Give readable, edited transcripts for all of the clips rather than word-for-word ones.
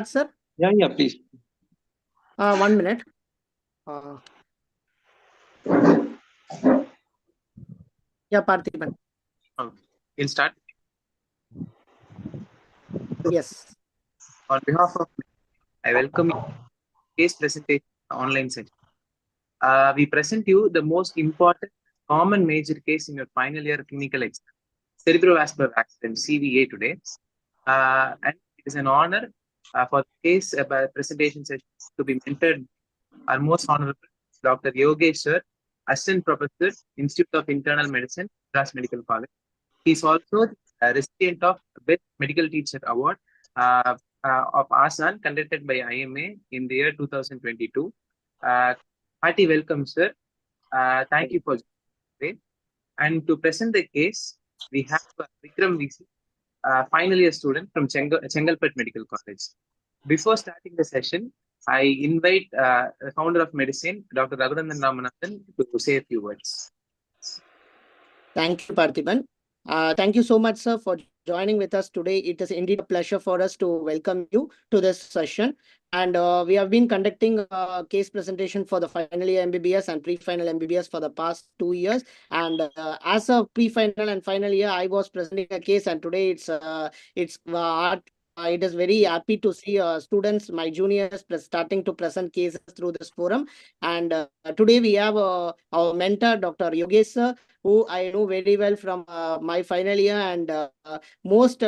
sir? Yeah, please. 1 minute. Yeah, Parthiban. We'll start. Yes. On behalf of I welcome you to case presentation online session. We present you the most important common major case in your final year clinical exam, cerebrovascular accident (CVA) today. And it is an honor for the case presentation session to be mentored our most honorable Dr. Yogesh sir, Assistant Professor, Institute of Internal Medicine, Madras Medical College. He is also a recipient of Best Medical Teacher Award of ASAN conducted by IMA in the year 2022. Hearty welcome, sir. Thank you for today. And to present the case, we have Vikram VC, final year student from Chengalpet Medical College. Before starting the session, I invite the founder of medicine, Dr. Raghurandan Ramanathan, to say a few words. Thank you, Parthiban. Thank you so much, sir, for joining with us today. It is indeed a pleasure for us to welcome you to this session. And we have been conducting a case presentation for the final year MBBS and pre-final MBBS for the past 2 years. And as a pre-final and final year, I was presenting a case, and today it is very happy to see students, my juniors, starting to present cases through this forum. And today we have our mentor, Dr. Yogesh sir, who I know very well from my final year, and most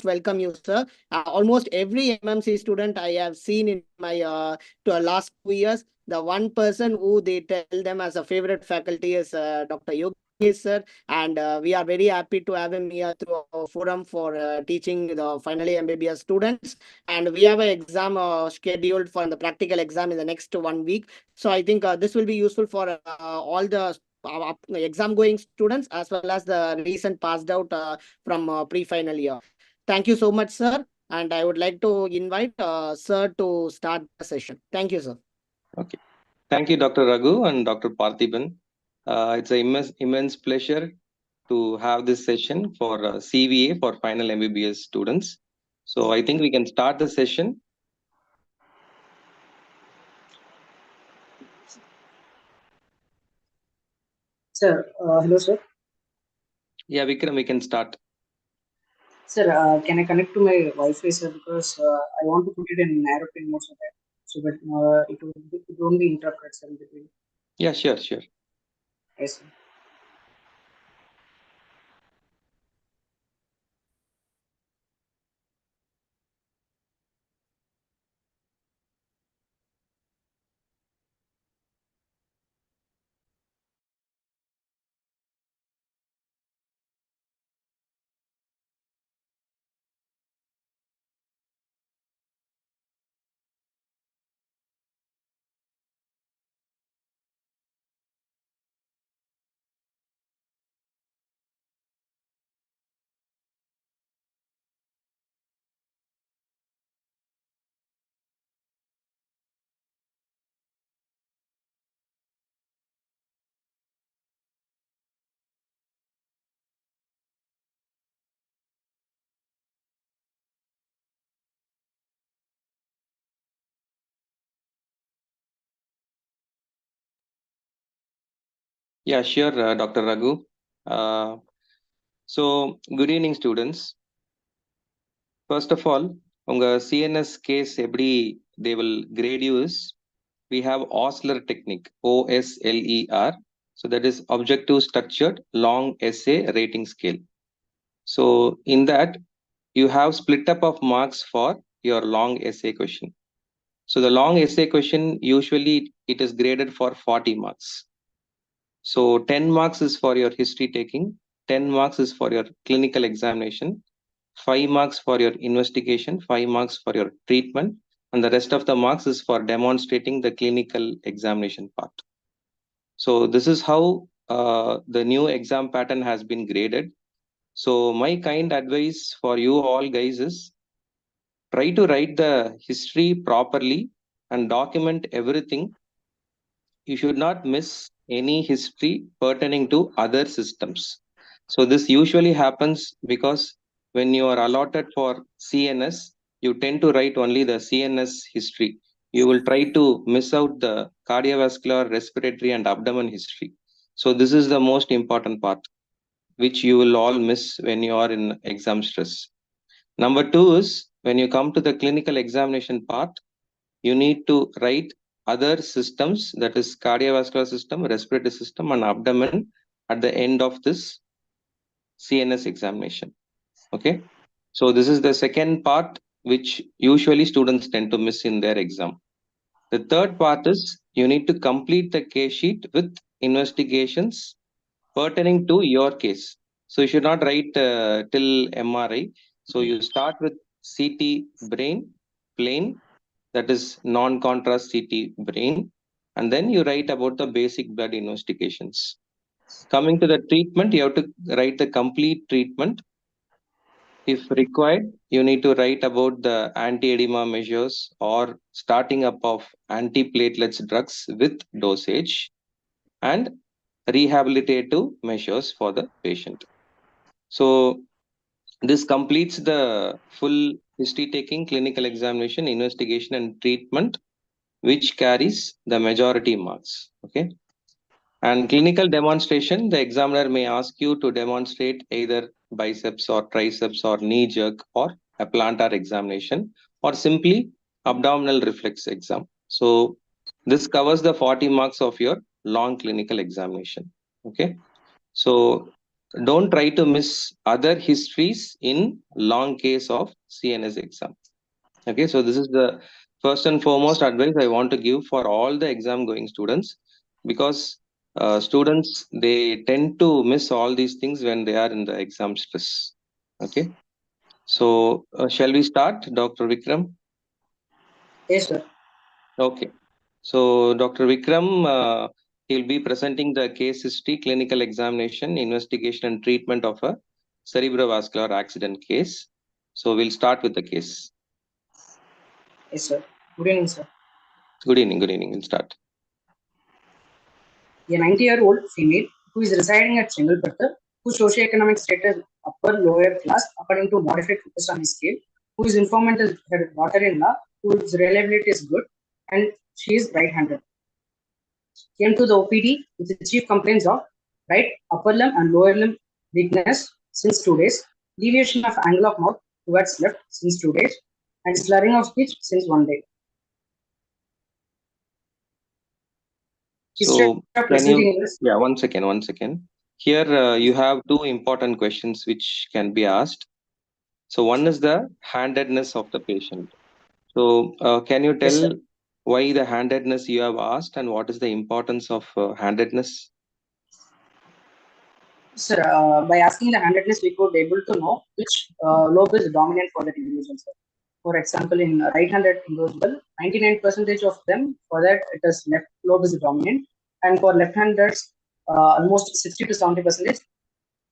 welcome you, sir. Almost every MMC student I have seen in my last 2 years, the one person who they tell them as a favorite faculty is Dr. Yogesh sir, and we are very happy to have him here through our forum for teaching the final year MBBS students. And we have an exam scheduled for the practical exam in the next 1 week. So I think this will be useful for all the exam going students as well as the recent passed out from pre-final year. Thank you so much, sir. And I would like to invite sir to start the session. Thank you, sir. Okay. Thank you, Dr. Raghu and Dr. Parthiban. It's an immense pleasure to have this session for CVA for final MBBS students. So I think we can start the session. Sir, hello, sir. Yeah, Vikram, we can start. Sir, can I connect to my Wi-Fi, sir? Because I want to put it in aeroplane mode so that it won't be interrupted, sir, in between. Yeah, sure. Yes, sir. Yeah, sure, Dr. Raghu. So, good evening, students. First of all, unga CNS case every they will grade you is we have Osler technique, OSLER. So that is objective structured long essay rating scale. So in that you have split up of marks for your long essay question. So the long essay question usually it is graded for 40 marks. So 10 marks is for your history taking, 10 marks is for your clinical examination, 5 marks for your investigation, 5 marks for your treatment, and the rest of the marks is for demonstrating the clinical examination part. So this is how the new exam pattern has been graded. So my kind advice for you all guys is try to write the history properly and document everything. You should not miss any history pertaining to other systems. So this usually happens because when you are allotted for CNS, you tend to write only the CNS history. You will try to miss out the cardiovascular, respiratory, and abdomen history. So this is the most important part, which you will all miss when you are in exam stress. Number two is when you come to the clinical examination part, you need to write other systems, that is cardiovascular system, respiratory system, and abdomen at the end of this CNS examination. Okay. So this is the second part which usually students tend to miss in their exam. The third part is you need to complete the case sheet with investigations pertaining to your case. So you should not write till MRI. So you start with CT brain, plain, that is non-contrast CT brain, and then you write about the basic blood investigations. Coming to the treatment, you have to write the complete treatment. If required, you need to write about the anti-edema measures or starting up of antiplatelets drugs with dosage and rehabilitative measures for the patient. So this completes the full history taking, clinical examination, investigation, and treatment, which carries the majority marks. Okay. And clinical demonstration, the examiner may ask you to demonstrate either biceps or triceps or knee jerk or a plantar examination or simply abdominal reflex exam. So this covers the 40 marks of your long clinical examination. Okay. So don't try to miss other histories in long case of CNS exam. Okay. So this is the first and foremost advice I want to give for all the exam going students, because students, they tend to miss all these things when they are in the exam stress. Okay. So shall we start, Dr. Vikram? Yes, sir. Okay. So Dr. Vikram, he'll be presenting the case history, clinical examination, investigation, and treatment of a cerebrovascular accident case. So we'll start with the case. Yes, sir. Good evening, sir. Good evening. Good evening. We'll start. A 90-year-old female who is residing at Chengalpattu, whose socioeconomic status upper lower class according to modified Medusane scale, whose informant is her daughter-in-law, whose reliability is good, and she is right-handed. Came to the OPD with the chief complaints of right upper limb and lower limb weakness since 2 days, deviation of angle of mouth towards left since 2 days, and slurring of speech since 1 day. So can you, yeah, one second. Here you have two important questions which can be asked. So one is the handedness of the patient. So can you tell Yes, why the handedness you have asked and what is the importance of handedness? Sir, by asking the handedness, we could be able to know which lobe is dominant for that individual. Sir. For example, in right-handed individual, 99% of them, for that it is left lobe is dominant, and for left-handers, almost 60 to 70%,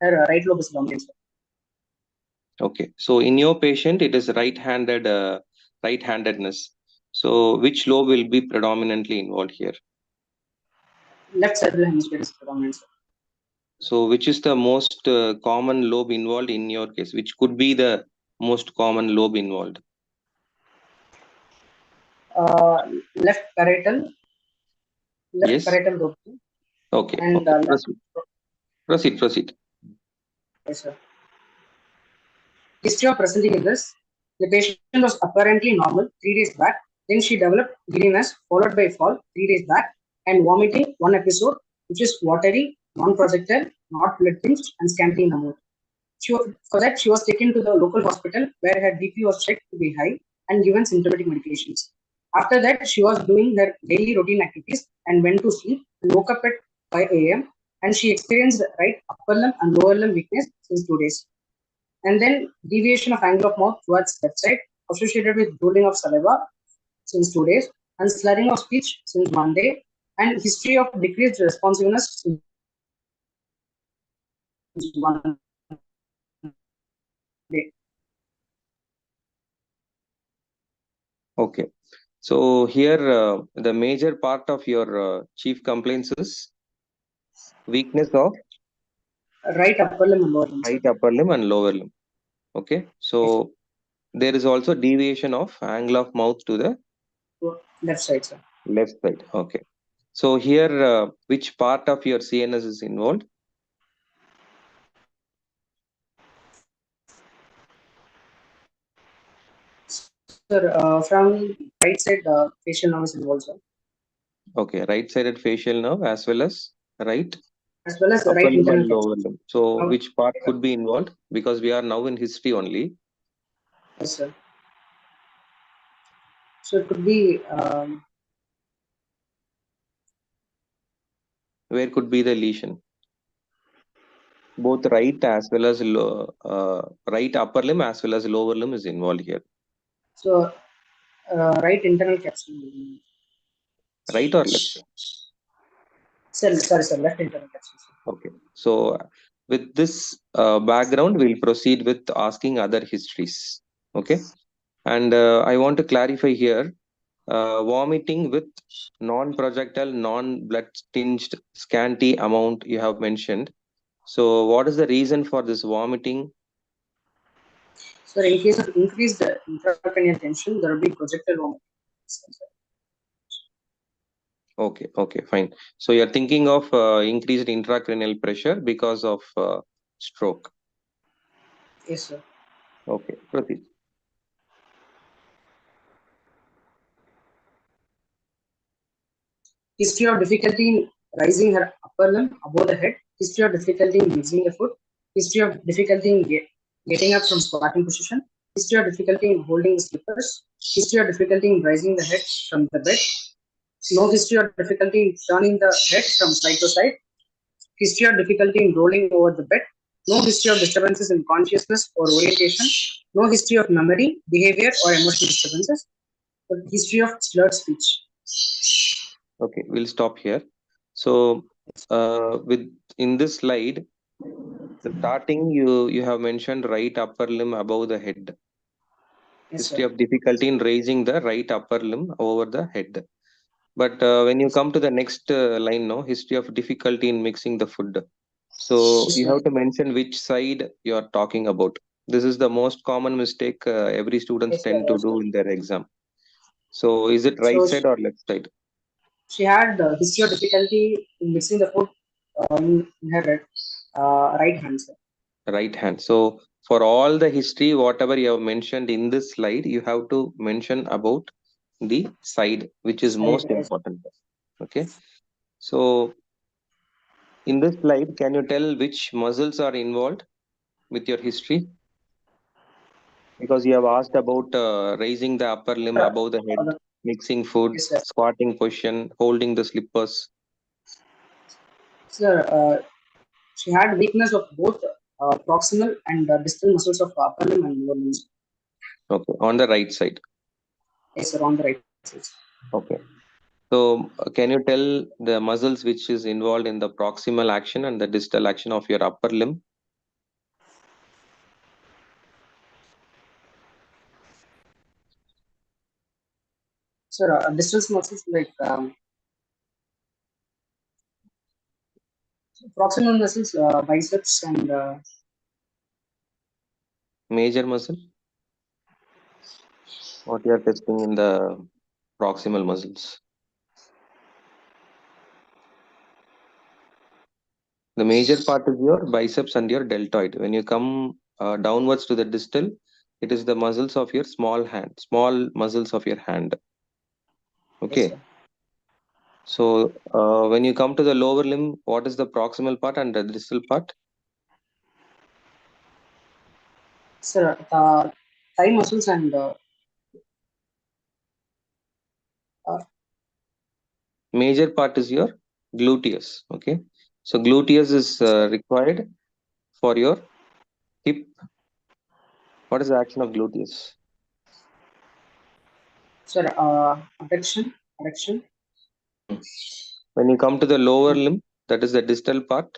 their right lobe is dominant. Sir. Okay, so in your patient, it is right-handedness. So which lobe will be predominantly involved here? Left cerebral hemisphere is predominant. Sir. So which is the most common lobe involved in your case? Which could be the most common lobe involved? Left parietal. Yes. Parietal lobe. Okay. And okay. Proceed. Yes, sir. History of presenting illness. The patient was apparently normal 3 days back. Then she developed giddiness, followed by fall 3 days back, and vomiting 1 episode, which is watery, non-projectile, not blood-tinged, and scanty in amount. For that, she was taken to the local hospital where her BP was checked to be high and given symptomatic medications. After that, she was doing her daily routine activities and went to sleep and woke up at 5 a.m. and she experienced right upper limb and lower limb weakness since 2 days. And then deviation of angle of mouth towards left side associated with drooling of saliva since 2 days and slurring of speech since 1 day and history of decreased responsiveness since 1 day. Okay. So here the major part of your chief complaints is weakness of right upper limb and lower limb. Right upper limb and lower limb. Okay. So there is also deviation of angle of mouth to the left side, sir. left side. Okay. So here, which part of your CNS is involved? Sir, from right side, facial nerve is involved, sir. Okay, right-sided facial nerve as well as right As well as the upper right limb and internal lower capsule. limb. So Now, which part could be involved? Because we are now in history only. yes, sir. So it could be Where could be the lesion? Both right as well as right upper limb as well as lower limb is involved here. so right internal capsule. Right or left? Sir, sorry, sir, left internal capsule, sir. Okay. So with this background, we'll proceed with asking other histories. Okay. And I want to clarify here, vomiting with non-projectile, non-blood tinged, scanty amount you have mentioned. So what is the reason for this vomiting? So in case of increased intracranial tension, there will be projectile vomiting. Okay, okay, fine. So you're thinking of increased intracranial pressure because of stroke. Yes, sir. Okay, proceed. History of difficulty in raising her upper limb above the head. History of difficulty in using the foot. History of difficulty in getting up from squatting position. History of difficulty in holding the slippers. History of difficulty in raising the head from the bed. No history of difficulty in turning the head from side to side. History of difficulty in rolling over the bed. No history of disturbances in consciousness or orientation. No history of memory, behavior, or emotional disturbances. But history of slurred speech. Okay, we'll stop here. So with in this slide, the starting you have mentioned right upper limb above the head. Yes, History sir. of difficulty in raising the right upper limb over the head. But when you come to the next line, no, history of difficulty in mixing the food. So Yes, you sir. have to mention which side you are talking about. This is the most common mistake every students Yes, sir. tend to Yes, do sir. in their exam. So is it right So side or left side? she had history of difficulty in mixing the food in her right hand, sir. Right hand. So for all the history, whatever you have mentioned in this slide, you have to mention about the side, which is most Yes. important. Okay. So in this slide, can you tell which muscles are involved with your history? Because you have asked about raising the upper limb above the head, mixing food, Yes, sir. squatting position, holding the slippers. Sir, she had weakness of both proximal and distal muscles of upper limb and lower limb. Okay, on the right side. Yes, sir, on the right side. Okay. So can you tell the muscles which is involved in the proximal action and the distal action of your upper limb? Sir, distal muscles like proximal muscles, biceps and Major muscle? What you are testing in the proximal muscles? The major part is your biceps and your deltoid. When you come downwards to the distal, it is the muscles of your small hand, small muscles of your hand. yes, Okay. sir. So when you come to the lower limb, what is the proximal part and the distal part? Sir, thigh muscles and Major part is your gluteus. Okay. So gluteus is required for your hip. What is the action of gluteus? sir, adduction. When you come to the lower limb, that is the distal part,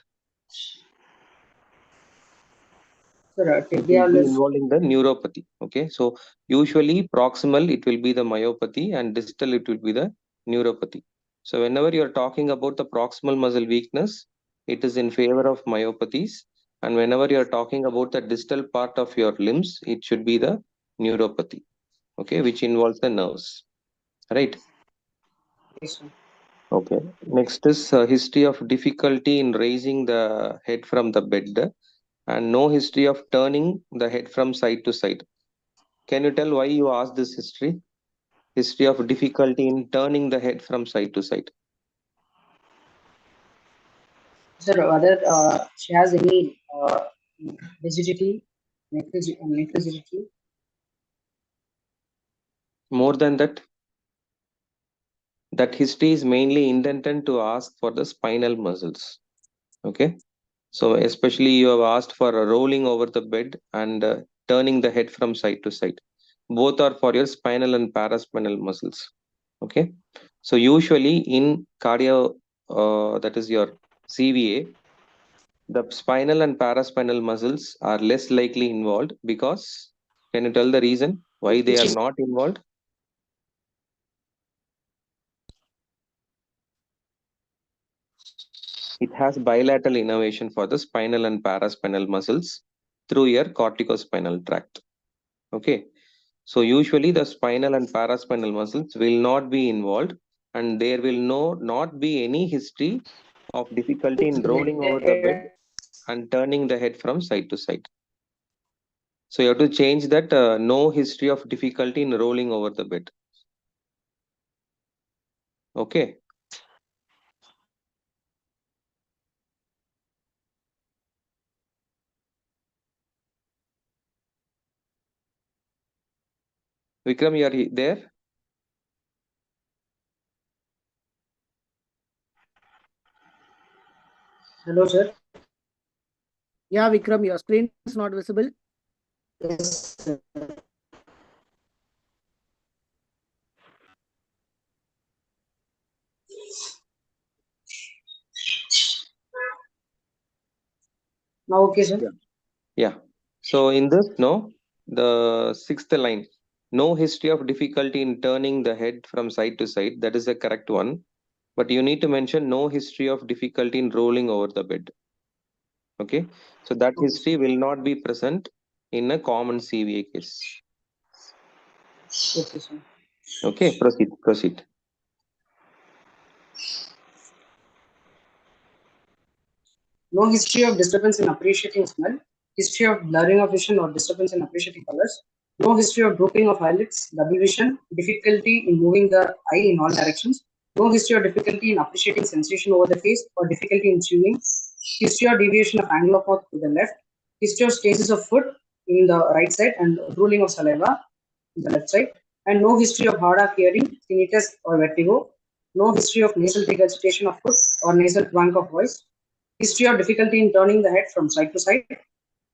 Sir, it will be tibialis. involving the neuropathy. Okay, so usually proximal it will be the myopathy and distal it will be the neuropathy. So whenever you are talking about the proximal muscle weakness, it is in favor of myopathies, and whenever you are talking about the distal part of your limbs, it should be the neuropathy, okay, which involves the nerves, right? Yes, sir. Okay. Next is history of difficulty in raising the head from the bed and no history of turning the head from side to side. Can you tell why you asked this history? History of difficulty in turning the head from side to side. Sir, whether she has any rigidity, rigidity. More than that, that history is mainly intended to ask for the spinal muscles. Okay. So especially you have asked for a rolling over the bed and turning the head from side to side. Both are for your spinal and paraspinal muscles. Okay. So usually in cardio, that is your CVA, the spinal and paraspinal muscles are less likely involved because, can you tell the reason why they Which are is not involved? It has bilateral innervation for the spinal and paraspinal muscles through your corticospinal tract. Okay. So usually the spinal and paraspinal muscles will not be involved and there will not be any history of difficulty in rolling over the bed and turning the head from side to side. So you have to change that no history of difficulty in rolling over the bed. Okay. Vikram, you are there? hello, sir. Yeah, Vikram, your screen is not visible. Yes, sir. Now, okay, sir. Yeah. Yeah. So in this, no, the sixth line, no history of difficulty in turning the head from side to side. That is the correct one. But you need to mention no history of difficulty in rolling over the bed. Okay. So that Okay, history sir. will not be present in a common CVA case. Okay, sir. Okay. Proceed. No history of disturbance in appreciating smell, history of blurring of vision or disturbance in appreciating colors, no history of drooping of eyelids, double vision, difficulty in moving the eye in all directions, no history of difficulty in appreciating sensation over the face or difficulty in chewing, history of deviation of angle of mouth to the left, history of stasis of foot in the right side and drooling of saliva in the left side, and no history of hard of hearing, tinnitus or vertigo, no history of nasal regurgitation of foot or nasal twang of voice, history of difficulty in turning the head from side to side,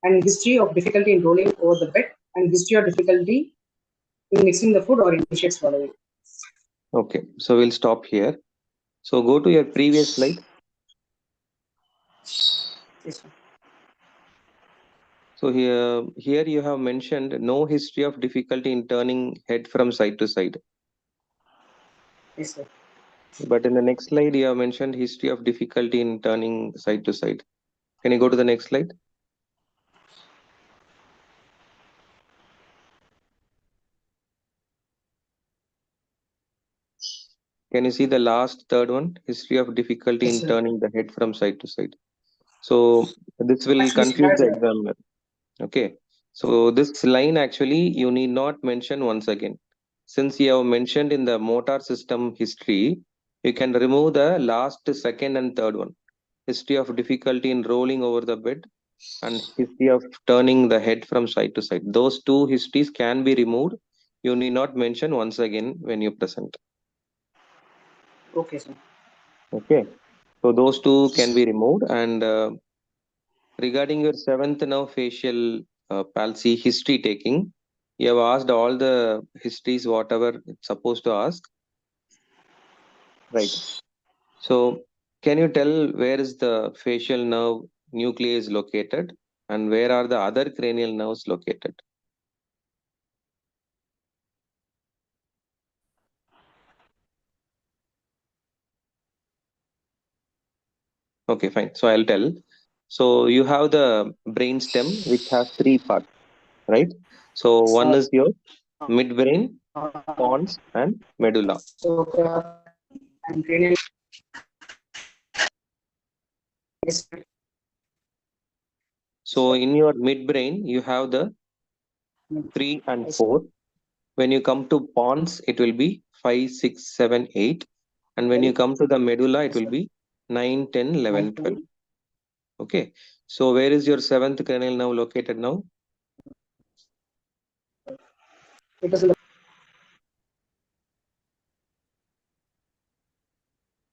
and history of difficulty in rolling over the bed, and history of difficulty in mixing the food or initiate swallowing. Okay. So we'll stop here. So go to your previous slide. Yes, sir. So here you have mentioned no history of difficulty in turning head from side to side. Yes, sir. But in the next slide, you have mentioned history of difficulty in turning side to side. Can you go to the next slide? Can you see the last third one? History of difficulty Yes, in sir. turning the head from side to side. So this will Actually, she confuse has the a examiner. Okay. So this line actually you need not mention once again. Since you have mentioned in the motor system history, you can remove the last second and third one. History of difficulty in rolling over the bed and history of turning the head from side to side. Those two histories can be removed. You need not mention once again when you present. okay, sir. Okay. So those two can be removed. And regarding your seventh nerve facial palsy history taking, you have asked all the histories, whatever it's supposed to ask. Right. So can you tell where is the facial nerve nucleus located and where are the other cranial nerves located? Okay, fine. So I'll tell. So you have the brain stem, which has three parts, right? So one is your midbrain, pons, and medulla. So, and cranial. So in your midbrain, you have the 3 and 4. When you come to pons, it will be 5, 6, 7, 8. And when you come to the medulla, it will be 9, 10, 11, 12. Okay. So where is your seventh cranial nerve located now? It is in the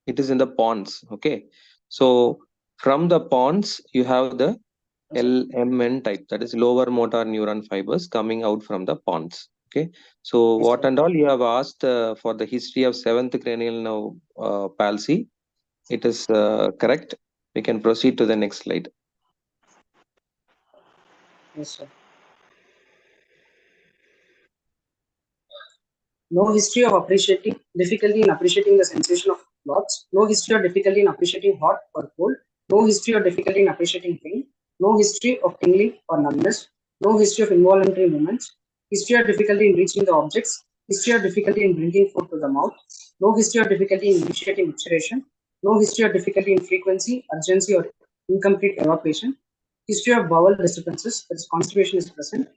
It is in the pons. Okay. So from the pons, you have the LMN type, that is lower motor neuron fibers coming out from the pons. Okay. So what and all you have asked for the history of seventh cranial nerve palsy, it is correct. We can proceed to the next slide. Yes, sir. No history of difficulty in appreciating the sensation of cloths. No history of difficulty in appreciating hot or cold. No history of difficulty in appreciating pain. No history of tingling or numbness. No history of involuntary movements. History of difficulty in reaching the objects. History of difficulty in bringing food to the mouth. No history of difficulty in initiating micturition. No history of difficulty in frequency, urgency, or incomplete evacuation. History of bowel disturbances, that is constipation is present.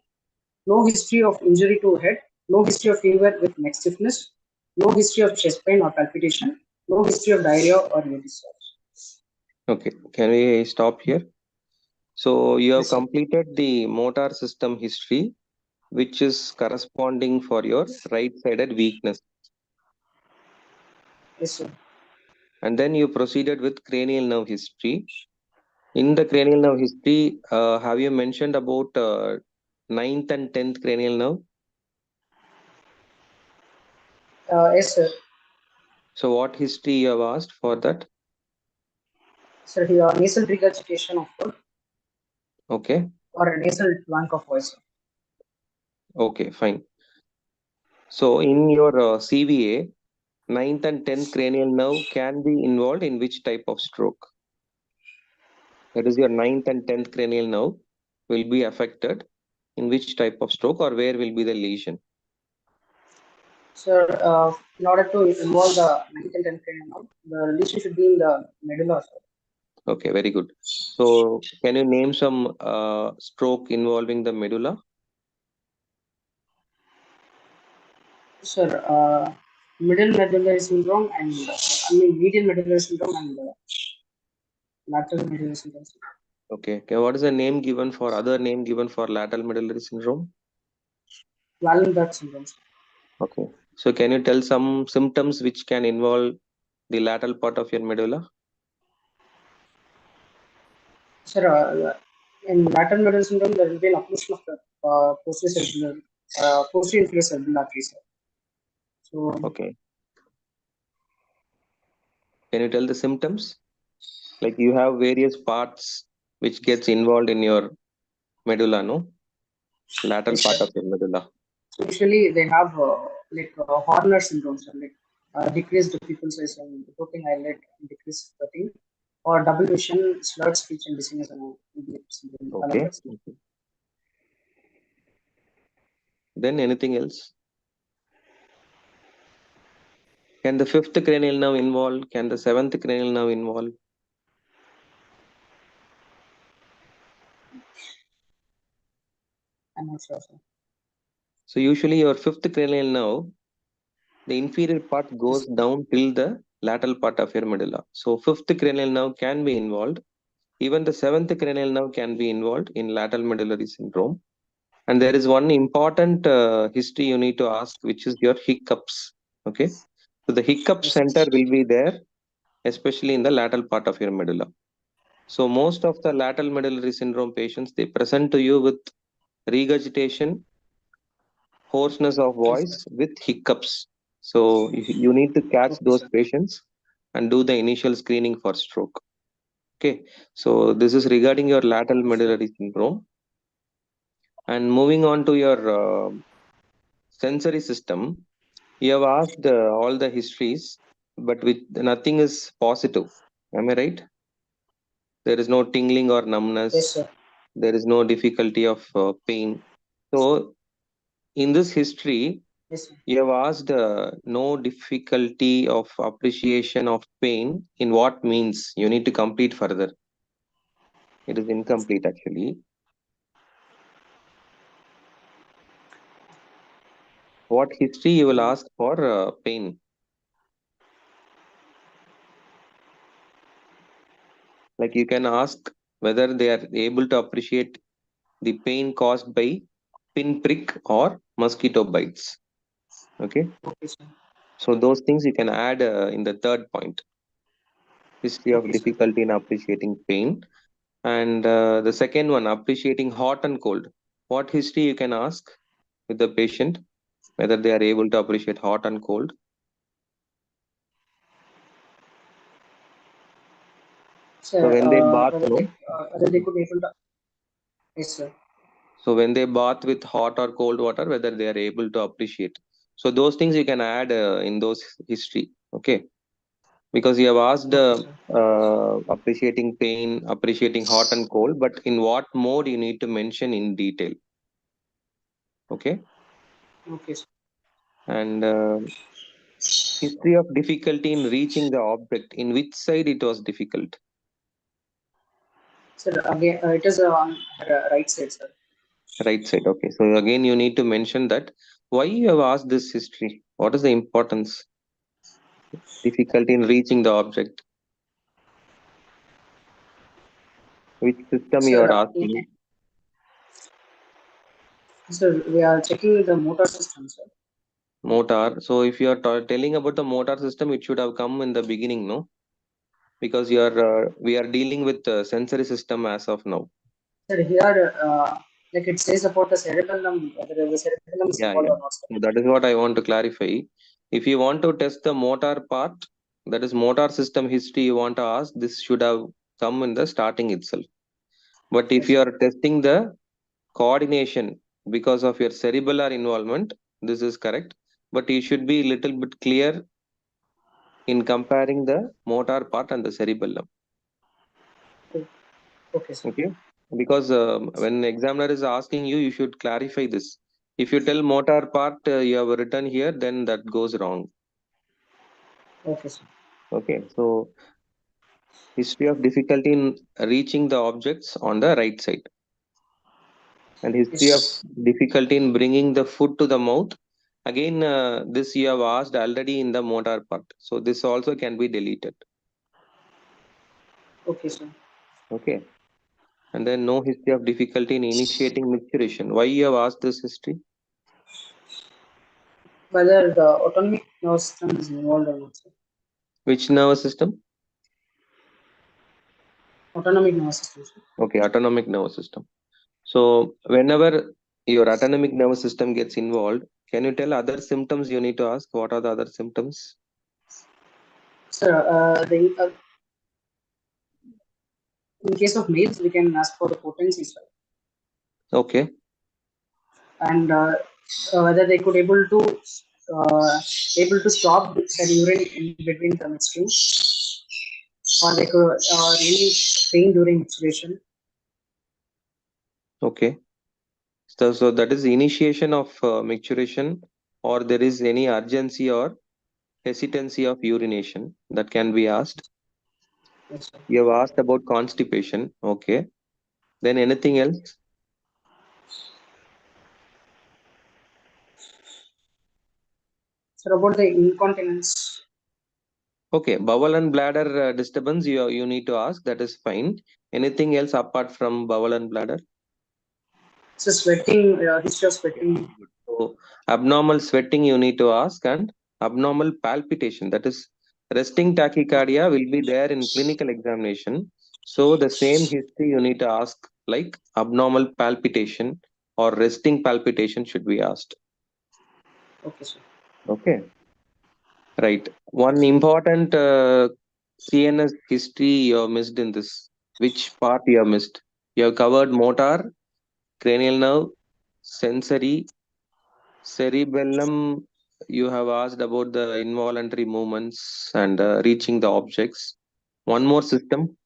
No history of injury to head, no history of fever with neck stiffness, no history of chest pain or palpitation, no history of diarrhea or ear discharge. Okay, can we stop here? So you have Yes, sir. completed the motor system history, which is corresponding for your right-sided weakness. Yes, sir. And then you proceeded with cranial nerve history. In the cranial nerve history, have you mentioned about 9th and 10th cranial nerve? Yes, sir. So what history you have asked for that? Sir, here nasal regurgitation of food Okay. or a nasal blank of voice. Okay, fine. So in your CVA, 9th and 10th cranial nerve can be involved in which type of stroke? That is your 9th and 10th cranial nerve will be affected in which type of stroke or where will be the lesion? Sir, in order to involve the 9th and 10th cranial nerve, the lesion should be in the medulla, sir. Okay, very good. So can you name some stroke involving the medulla? Sir, middle medullary syndrome and median medullary syndrome and lateral medullary syndrome. Okay. Okay. What is the name given for other name given for lateral medullary syndrome? Wallenberg syndrome. Sir. Okay. So can you tell some symptoms which can involve the lateral part of your medulla? Sir, in lateral medullary syndrome, there will be an occlusion of the posterior inferior cerebral artery, sir. So, Okay. Can you tell the symptoms? Like you have various parts which gets involved in your medulla, no? Lateral yes, part sir. of your medulla. So usually they have Horner syndrome, sir, like decreased pupil size and reporting eyelid, decreased cutting, or double vision, slurred speech, and dizziness. And Okay. Okay. Then anything else? Can the fifth cranial nerve involve? Can the seventh cranial nerve involve? I'm not sure, sir. So usually your fifth cranial nerve, the inferior part goes down till the lateral part of your medulla. So fifth cranial nerve can be involved. Even the seventh cranial nerve can be involved in lateral medullary syndrome. And there is one important history you need to ask, which is your hiccups. Okay. So the hiccup center will be there, especially in the lateral part of your medulla. So most of the lateral medullary syndrome patients, they present to you with regurgitation, hoarseness of voice with hiccups. So you need to catch those patients and do the initial screening for stroke. Okay. So this is regarding your lateral medullary syndrome. And moving on to your sensory system, you have asked all the histories, but with nothing is positive. Am I right? There is no tingling or numbness. Yes, sir. There is no difficulty of pain. So in this history, Yes, sir. you have asked no difficulty of appreciation of pain. In what means? You need to complete further. It is incomplete actually. What history you will ask for pain? Like you can ask whether they are able to appreciate the pain caused by pinprick or mosquito bites. Okay, Okay, sir. so those things you can add in the third point, history of Okay, sir. difficulty in appreciating pain. And the second one, appreciating hot and cold. What history you can ask with the patient, whether they are able to appreciate hot and cold. So Sir, when they bath, no. whether they could able to. Yes, sir. So when they bath with hot or cold water, whether they are able to appreciate. So those things you can add in those history. Okay, because you have asked Okay, sir. appreciating pain, appreciating hot and cold, but in what mode you need to mention in detail. Okay, Okay, sir. and history of difficulty in reaching the object. In which side it was difficult? Sir, again, it is on right side, sir. Right side. Okay, so again you need to mention that why you have asked this history. What is the importance? Difficulty in reaching the object. Which system you Sir, are asking? sir, we are checking the motor system, sir. Motor. So if you are telling about the motor system, it should have come in the beginning, no? Because you are we are dealing with sensory system as of now. Sir, here, like it says about the cerebellum, whether the cerebellum is Yeah, involved yeah. or not, sir. So that is what I want to clarify. If you want to test the motor part, that is motor system history you want to ask, this should have come in the starting itself. But if Yes, you sir. are testing the coordination because of your cerebellar involvement, this is correct. But you should be a little bit clear in comparing the motor part and the cerebellum. Okay, sir. Okay, because when examiner is asking you, you should clarify this. If you tell motor part you have written here, then that goes wrong. Okay, sir. Okay, so history of difficulty in reaching the objects on the right side, and Yes, history of sir. difficulty in bringing the food to the mouth. Again, this you have asked already in the motor part, so this also can be deleted. Okay, sir. Okay, and then no history of difficulty in initiating micturition. Why you have asked this history? Whether the autonomic nervous system is involved or not, sir. Which nervous system? Autonomic nervous system, sir. Okay, autonomic nervous system. So whenever your autonomic nervous system gets involved, can you tell other symptoms you need to ask? What are the other symptoms? Sir, in case of males, we can ask for the potency, sir. Okay, And whether they could able to stop the urine in between the midstream, or they could relieve pain during menstruation. okay. So that is initiation of micturition, or there is any urgency or hesitancy of urination that can be asked. Yes, sir. You have asked about constipation. Okay. Then anything else? Sir, about the incontinence. Okay. Bowel and bladder disturbance you need to ask. That is fine. Anything else apart from bowel and bladder? So sweating, history of Okay, sweating. very good. So abnormal sweating you need to ask, and abnormal palpitation, that is resting tachycardia, will be there in clinical examination. So the same history you need to ask, like abnormal palpitation or resting palpitation should be asked. Okay, sir. Okay, right. One important CNS history you have missed in this. Which part you have missed? You have covered motor, cranial nerve, sensory, cerebellum. You have asked about the involuntary movements and reaching the objects. One more system.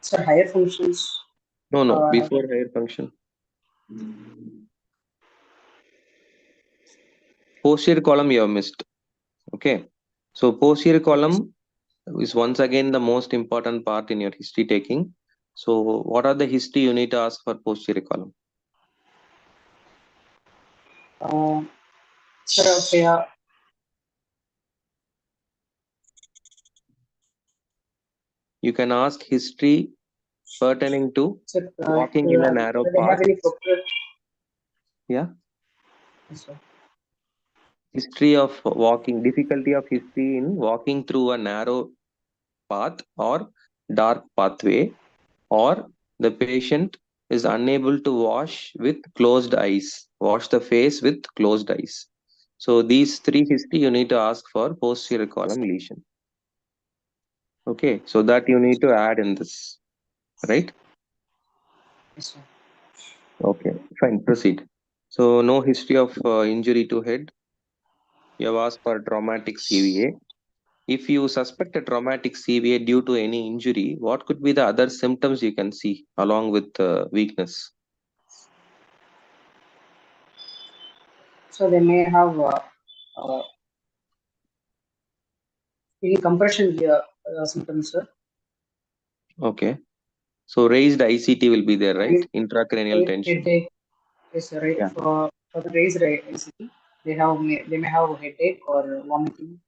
Sir, higher functions. No, before higher function. Posterior column you have missed. Okay. So posterior column is once again the most important part in your history taking. So what are the history you need to ask for posterior column? Sir, okay, You can ask history pertaining to sir, walking in a narrow do they have path. any procurement? Yeah. Yes, sir. History of walking, difficulty of history in walking through a narrow path or dark pathway, or the patient is unable to wash with closed eyes, wash the face with closed eyes. So these three history you need to ask for posterior column lesion. Okay, so that you need to add in this, right? Yes, sir. Okay, fine, proceed. So no history of injury to head. You have asked for traumatic CVA. If you suspect a traumatic CVA due to any injury, what could be the other symptoms you can see along with weakness? So they may have uh, any compression symptoms, sir. Okay. So raised ICT will be there, right? Raise, Intracranial tension. headache. Yes, sir. Right. Yeah. For the raised ICT, they may have headache or vomiting.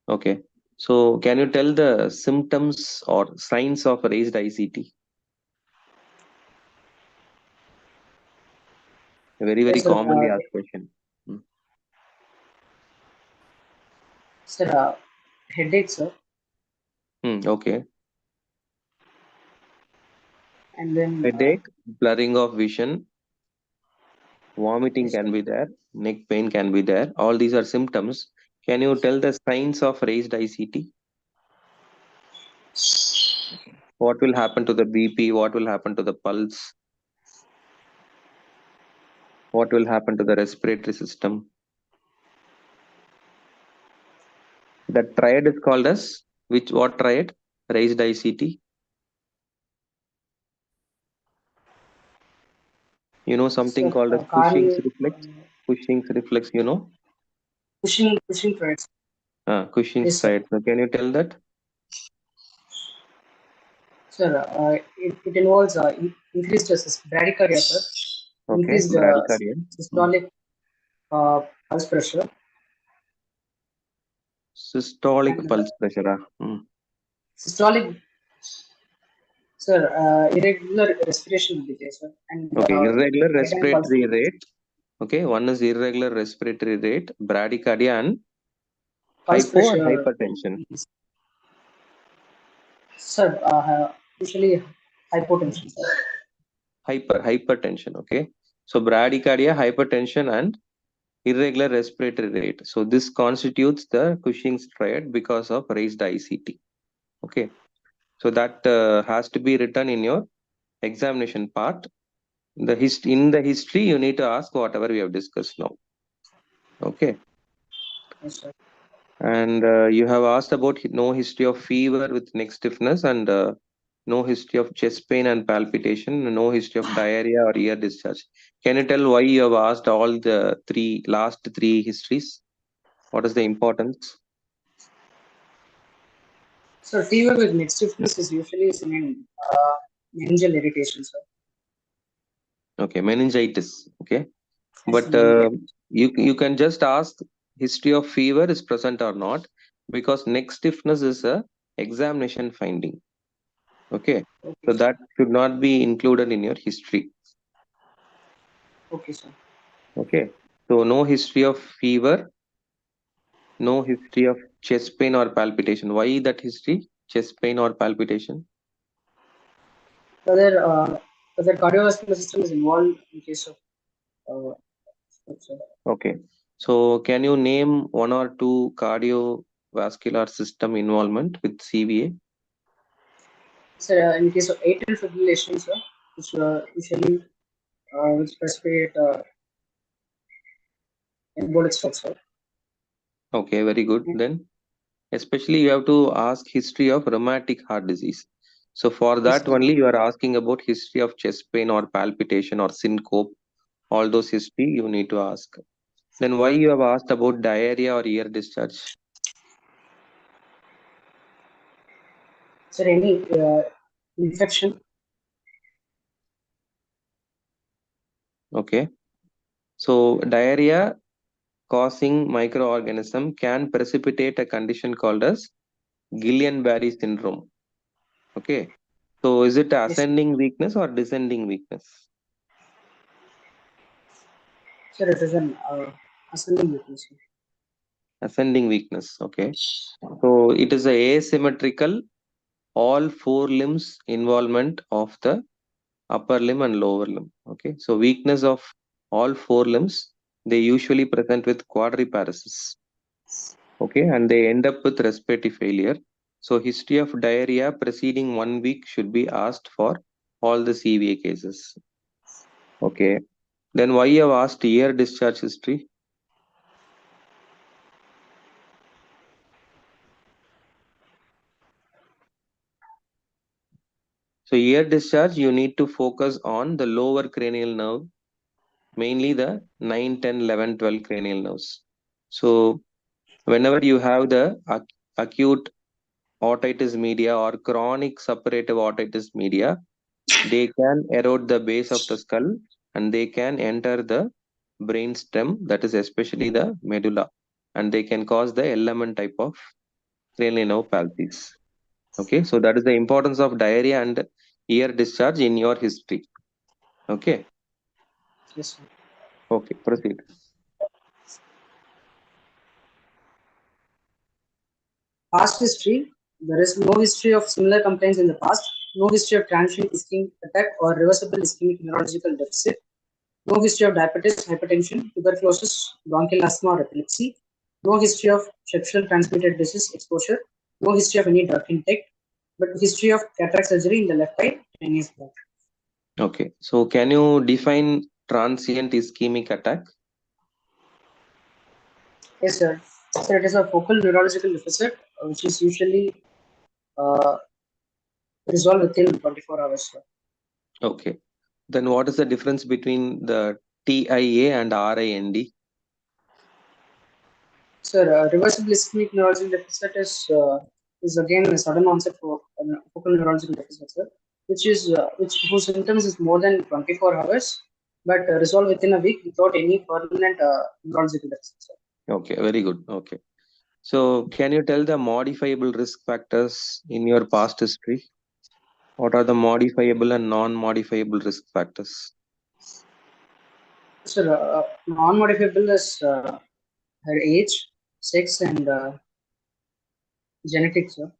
Okay. So can you tell the symptoms or signs of raised ICT? A very, very Yes, sir. commonly asked question. Sir, headache, sir, Okay. and then Headache, blurring of vision, vomiting yes, sir. can be there, neck pain can be there. All these are symptoms. Can you tell the signs of raised ICT? What will happen to the BP? What will happen to the pulse? What will happen to the respiratory system? The triad is called as what triad? Raised ICT. You know something Sir, called as Cushing's cardio, reflex? Cushing's reflex, you know? pushing threads. Cushing's Yes, sir. triad. So can you tell that? Sir, it involves increased bradycardia, sir, Okay, increased bradycardia. systolic pulse pressure, Systolic and pulse pressure. systolic, sir, irregular respiration will be there, sir, and Okay, irregular nighttime pulse. respiratory rate. Okay, one is irregular respiratory rate, bradycardia, and Pulse hypo or pressure, hypertension. sir, usually hypotension, sir. Hypertension. Okay, so bradycardia, hypertension, and irregular respiratory rate. So this constitutes the Cushing's triad because of raised ICT. Okay, so that has to be written in your examination part. In the history, you need to ask whatever we have discussed now. Okay. Yes, sir. And you have asked about no history of fever with neck stiffness, and no history of chest pain and palpitation, no history of diarrhea or ear discharge. Can you tell why you have asked all the last three histories? What is the importance? So fever with neck stiffness is usually seen in meningeal irritation, sir. Okay, meningitis. Okay, Yes, but you can just ask history of fever is present or not, because neck stiffness is a examination finding. Okay, so okay, that should not be included in your history. okay, sir. Okay, so no history of fever, no history of chest pain or palpitation. Why that history? Chest pain or palpitation? Whether whether cardiovascular system is involved in case of sir. Okay, so can you name one or two cardiovascular system involvement with CVA? Sir, in case of atrial fibrillation, sir, which usually which precipitate embolic stroke, sir. Okay, very good. Then, especially you have to ask history of rheumatic heart disease. So for that sir. only you are asking about history of chest pain or palpitation or syncope. All those history you need to ask. Then why you have asked about diarrhea or ear discharge? Sir, any infection? Okay. So diarrhea causing microorganism can precipitate a condition called as Guillain-Barré syndrome. Okay. So is it Yes, sir. ascending weakness or descending weakness? Sir, it is an ascending weakness. Ascending weakness. Okay. So it is a asymmetrical all four limbs involvement of the upper limb and lower limb. Okay. So weakness of all four limbs, they usually present with quadriparesis. Okay. And they end up with respiratory failure. So history of diarrhea preceding 1 week should be asked for all the CVA cases. Okay. Then why you have asked ear discharge history? So ear discharge, you need to focus on the lower cranial nerve, mainly the 9, 10, 11, 12 cranial nerves. So whenever you have the acute otitis media or chronic suppurative otitis media, they can erode the base of the skull and they can enter the brain stem, that is especially the medulla, and they can cause the element type of cranial nerve palsies. Okay, so that is the importance of diarrhea and ear discharge in your history. Okay, Yes, sir. okay, proceed. Past history. There is no history of similar complaints in the past. No history of transient ischemic attack or reversible ischemic neurological deficit. No history of diabetes, hypertension, tuberculosis, bronchial asthma, or epilepsy. No history of sexual transmitted disease exposure. No history of any drug intake. But history of cataract surgery in the left eye 10 years back. Okay, so can you define transient ischemic attack? Yes, sir. So it is a focal neurological deficit which is usually uh, resolved within 24 hours. Sir. Okay, then what is the difference between the TIA and RIND? Sir, reversible ischemic neurological deficit is again a sudden onset for focal neurological deficit, sir, which whose symptoms is more than 24 hours, but resolve within a week without any permanent neurological deficit, sir. Okay, very good. Okay. So can you tell the modifiable risk factors in your past history? What are the modifiable and non-modifiable risk factors? Sir, non-modifiable is her age, sex, and genetics, sir.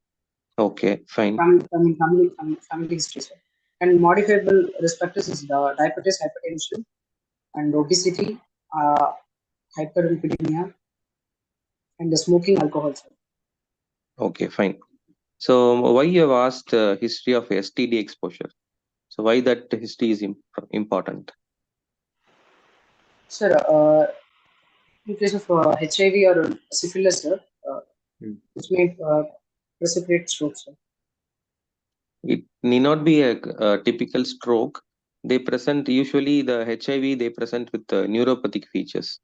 Okay, fine. Family history, sir. And modifiable risk factors is the diabetes, hypertension, and obesity, uh, hyperlipidemia, and the smoking alcohol, sir. Okay, fine. So why you have asked history of STD exposure? So why that history is important? Sir, in case of HIV or syphilis, sir, which may precipitate stroke, sir. It need not be a typical stroke. They present usually the HIV, they present with neuropathic features,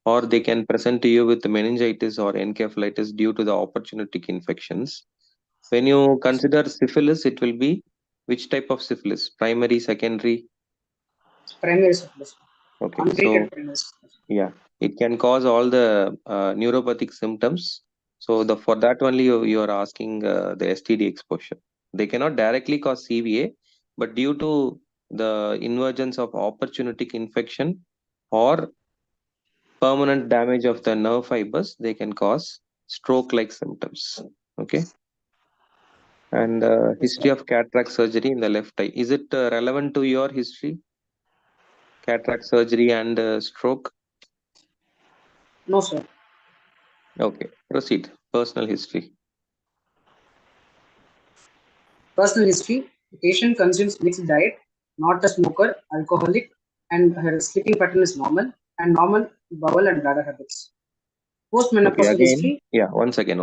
or they can present to you with meningitis or encephalitis due to the opportunistic infections. When you consider syphilis, it will be which type of syphilis? Primary, secondary? Primary syphilis. Okay, Untreated so primary syphilis. yeah, it can cause all the neuropathic symptoms. So the for that only you are asking the STD exposure. They cannot directly cause CVA, but due to the invergence of opportunistic infection or permanent damage of the nerve fibers, they can cause stroke-like symptoms. Okay. And Yes, history sir. of cataract surgery in the left eye. Is it relevant to your history? Cataract surgery and stroke? No, sir. Okay, proceed. Personal history. Personal history. The patient consumes mixed diet, not a smoker, alcoholic, and her sleeping pattern is normal, and normal bowel and bladder habits. Okay, Postmenopausal again, history. yeah, once again.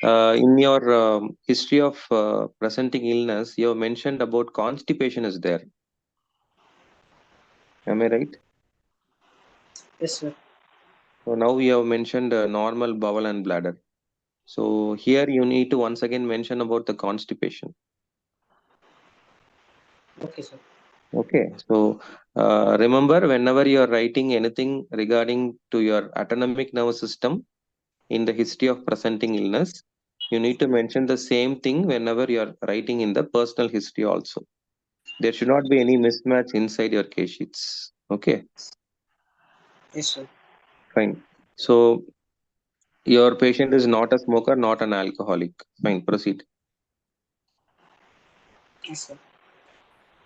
In your history of presenting illness, you have mentioned about constipation is there. Am I right? Yes, sir. So now we have mentioned normal bowel and bladder. So here you need to once again mention about the constipation. Okay, sir. Okay. So remember, whenever you are writing anything regarding to your autonomic nervous system in the history of presenting illness, you need to mention the same thing whenever you are writing in the personal history also. There should not be any mismatch inside your case sheets. Okay, Yes, sir. fine. So your patient is not a smoker, not an alcoholic. Fine, proceed. Yes, sir.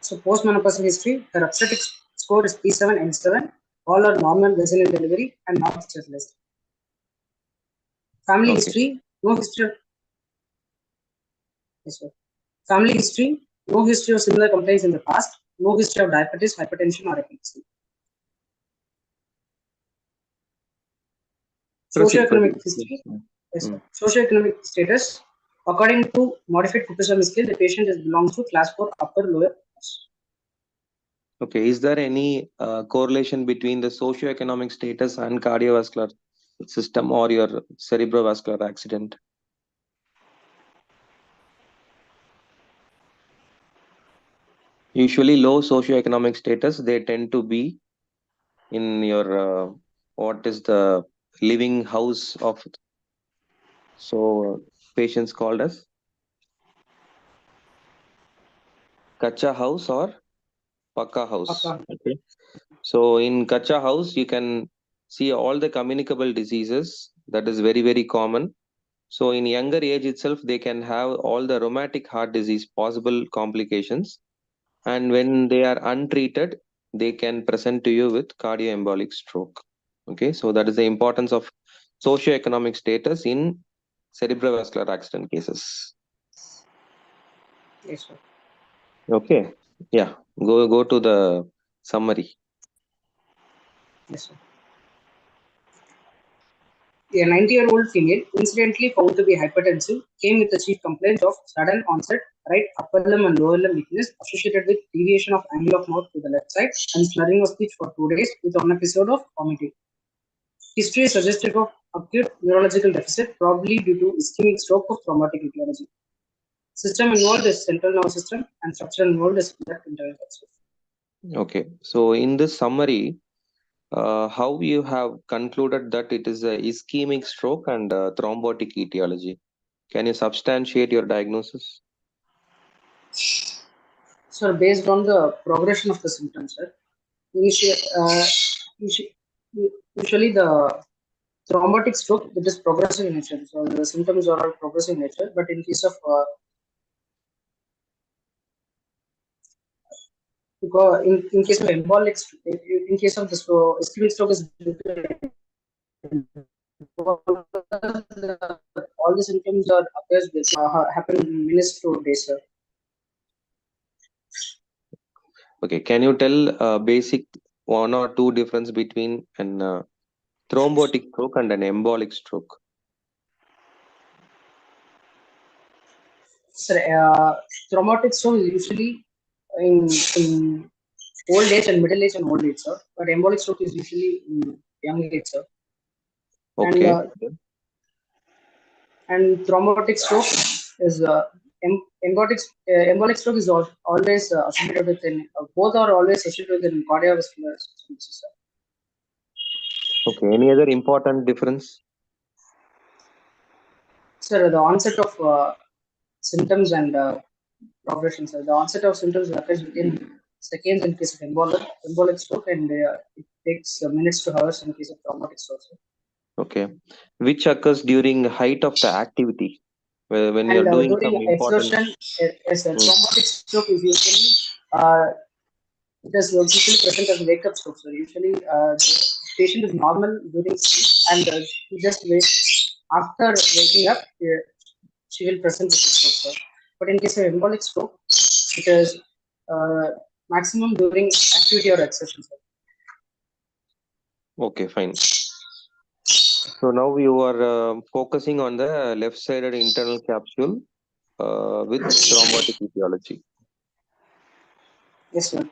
So postmenopausal history, her obstetric score is P7 and 7. All are normal vaginal delivery and not sterilized. Family Okay. history, no history. Yes, sir. Family history, no history of similar complaints in the past. No history of diabetes, hypertension, or epilepsy. Proceed, Socioeconomic proceed. history. Yes. Yes, sir. Mm. Socioeconomic status. According to modified Fukushima scale, the patient belongs to class 4 upper lower class. Okay, is there any correlation between the socioeconomic status and cardiovascular system or your cerebrovascular accident? Usually low socioeconomic status, they tend to be in your what is the living house of, so patients called as kacha house or pakka house. Okay. Okay. So in kacha house, you can see all the communicable diseases. That is very, very common. So in younger age itself, they can have all the rheumatic heart disease possible complications. And when they are untreated, they can present to you with cardioembolic stroke. Okay, so that is the importance of socioeconomic status in cerebrovascular accident cases. Yes, sir. Okay, yeah, go to the summary. Yes, sir. A 90-year-old female, incidentally found to be hypertensive, came with the chief complaint of sudden onset right upper limb and lower limb weakness associated with deviation of angle of mouth to the left side and slurring of speech for 2 days with one episode of vomiting. History is suggestive of acute neurological deficit, probably due to ischemic stroke of thrombotic etiology. System involved is central nervous system and structure involved is left internal nervous. Okay, so in this summary, how you have concluded that it is a ischemic stroke and thrombotic etiology? Can you substantiate your diagnosis? So based on the progression of the symptoms, sir, usually the thrombotic stroke, it is progressive in nature. So the symptoms are all progressive in nature, but in case of in case of embolic, in case of the ischemic stroke is all the symptoms are appears with happen in minutes to days, sir. Okay, can you tell basic one or two difference between an thrombotic stroke and an embolic stroke? Sir, thrombotic stroke is usually in old age and middle age and old age, sir. But embolic stroke is usually in young age, sir. And Okay. and thrombotic stroke is embolic stroke is always associated with both are always associated with cardiovascular disease, sir. Okay. Any other important difference? Sir, the onset of symptoms and progression, sir. The onset of symptoms occurs within seconds in case of embolic stroke, and it takes minutes to hours in case of thrombotic stroke, sir. Okay. Which occurs during height of the activity, when you And are doing during some important. exertion, yes, sir, thrombotic stroke is usually it is usually present as wake up stroke. So usually the patient is normal during sleep and she just wakes after waking up. She will present with stroke, sir. But in case of embolic stroke, it is uh, maximum during activity or exertion, sir. Okay, fine. So now you are focusing on the left-sided internal capsule with thrombotic etiology. Yes, sir.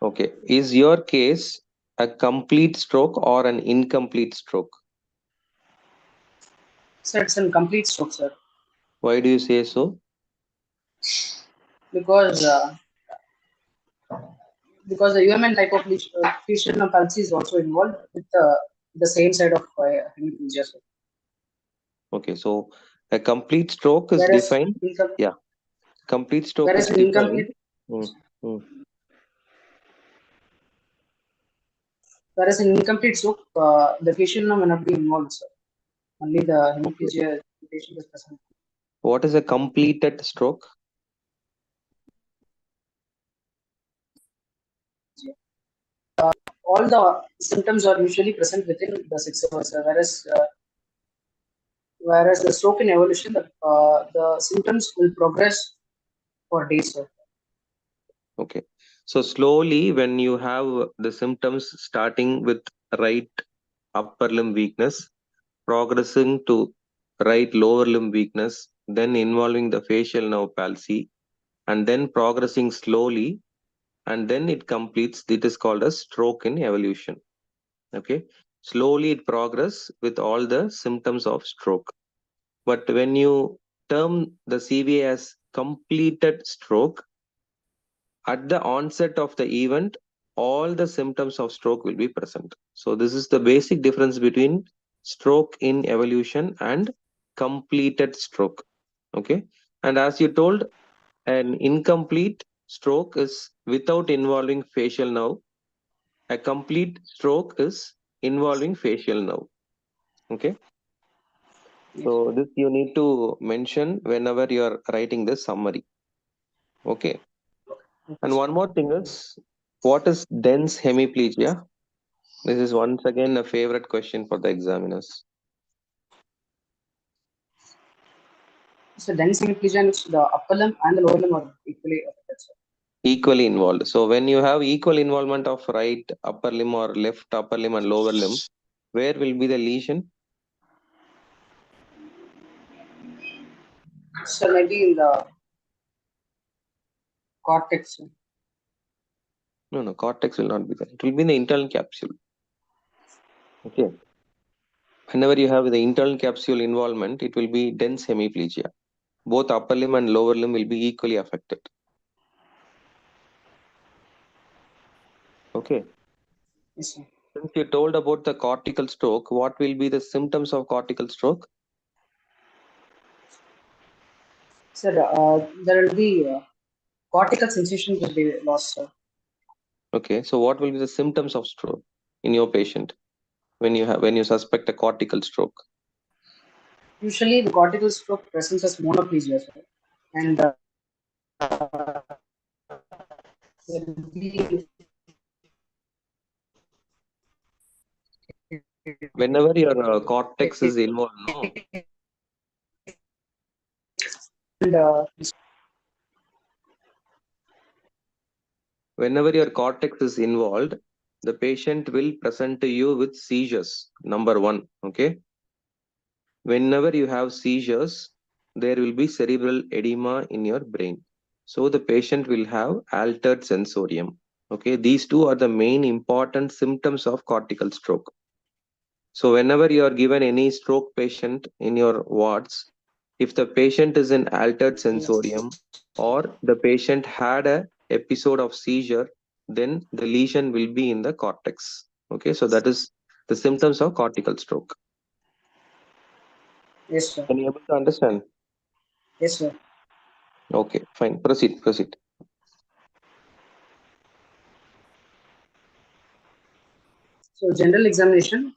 Okay. Is your case a complete stroke or an incomplete stroke? Sir, it's a complete stroke, sir. Why do you say so? Because the UMN type of fissure pulse is also involved with the same side of hemiplegia, sir. Okay. So a complete stroke is Whereas defined. Yeah. Complete stroke whereas is an defined. incomplete Whereas in incomplete stroke, the facial nerve may not be involved, sir. Only the hemiplegia patient is present. What is a completed stroke? All the symptoms are usually present within the 6 hours, sir. Whereas the stroke in evolution, the symptoms will progress for days, sir. Okay. So slowly, when you have the symptoms starting with right upper limb weakness, progressing to right lower limb weakness, then involving the facial nerve palsy, and then progressing slowly, and then it completes. It is called a stroke in evolution. Okay. Slowly it progress with all the symptoms of stroke. But when you term the CVA as completed stroke, at the onset of the event, all the symptoms of stroke will be present. So this is the basic difference between stroke in evolution and completed stroke. Okay. And as you told, an incomplete stroke is without involving facial nerve. A complete stroke is involving facial nerve. Okay. So this you need to mention whenever you are writing the summary. Okay. And one more thing is, what is dense hemiplegia? This is once again a favorite question for the examiners. So dense hemiplegia means the upper limb and the lower limb are equally affected, sir. Equally involved. So when you have equal involvement of right upper limb or left upper limb and lower limb, where will be the lesion? So maybe in the cortex, sir. No, cortex will not be there. It will be in the internal capsule. Okay. Whenever you have the internal capsule involvement, it will be dense hemiplegia. Both upper limb and lower limb will be equally affected. Okay. Yes, sir. Since you told about the cortical stroke, what will be the symptoms of cortical stroke? Sir, there will be cortical sensation will be lost, sir. Okay, so what will be the symptoms of stroke in your patient when you suspect a cortical stroke? Usually, the cortical stroke presents as monoplegia, sir. And there will be Whenever your cortex is involved, no? and Whenever your cortex is involved, the patient will present to you with seizures. Number one, okay? Whenever you have seizures, there will be cerebral edema in your brain. So the patient will have altered sensorium. Okay, these two are the main important symptoms of cortical stroke. So whenever you are given any stroke patient in your wards, if the patient is in altered sensorium or the patient had a episode of seizure, then the lesion will be in the cortex. Okay, so that is the symptoms of cortical stroke. yes, sir. Can you able to understand? Yes, sir. Okay, fine. Proceed. So general examination.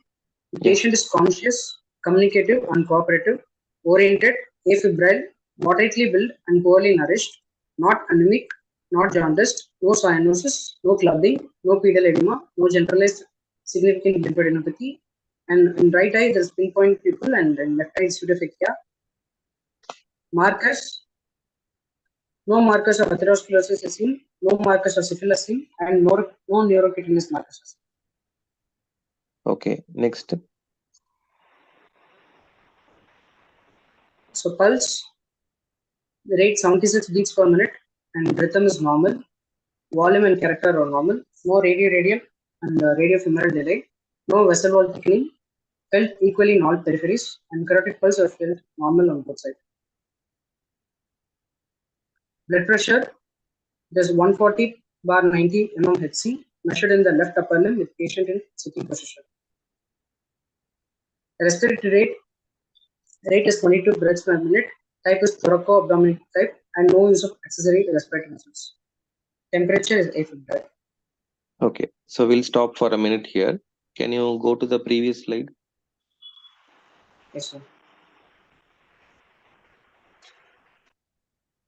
The Yeah. patient is conscious, communicative, and cooperative, oriented, afebrile, moderately built, and poorly nourished, not anemic, not jaundiced, no cyanosis, no clubbing, no pedal edema, no generalized significant lymphadenopathy, and in right eye there's pinpoint pupil, and in left eye pseudophakia. Markers, no markers of atherosclerosis is seen, no markers of syphilis seen, and no neurocutaneous markers are seen. Okay, next. So pulse, the rate 76 beats per minute and rhythm is normal. Volume and character are normal. No radial and radiofemoral delay. No vessel wall thickening. Felt equally in all peripheries and carotid pulse are felt normal on both sides. Blood pressure, it is 140/90 mmHg measured in the left upper limb with patient in sitting position. The respiratory rate is 22 breaths per minute. Type is thoraco-abdominal type and no use of accessory respiratory muscles. Temperature is afebrile. Okay, so we'll stop for a minute here. Can you go to the previous slide? Yes, sir.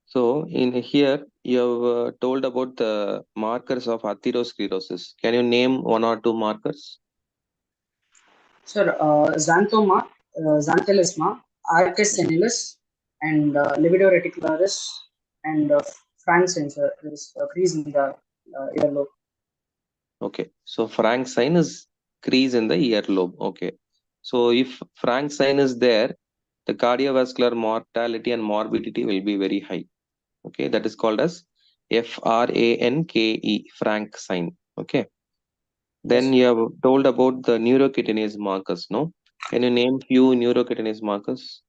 So in here, you have told about the markers of atherosclerosis. Can you name one or two markers? Sir, xanthoma, xanthelisma, arcus senilis, and libido reticularis, and Frank sensor. There is a crease in the earlobe. Okay, so Frank sign is crease in the earlobe. Okay, so if Frank sign is there, the cardiovascular mortality and morbidity will be very high. Okay, that is called as FRANKE, Frank sign. Okay, then Yes. you have told about the neurokitinase markers, no? Can you name few neurokitinase markers?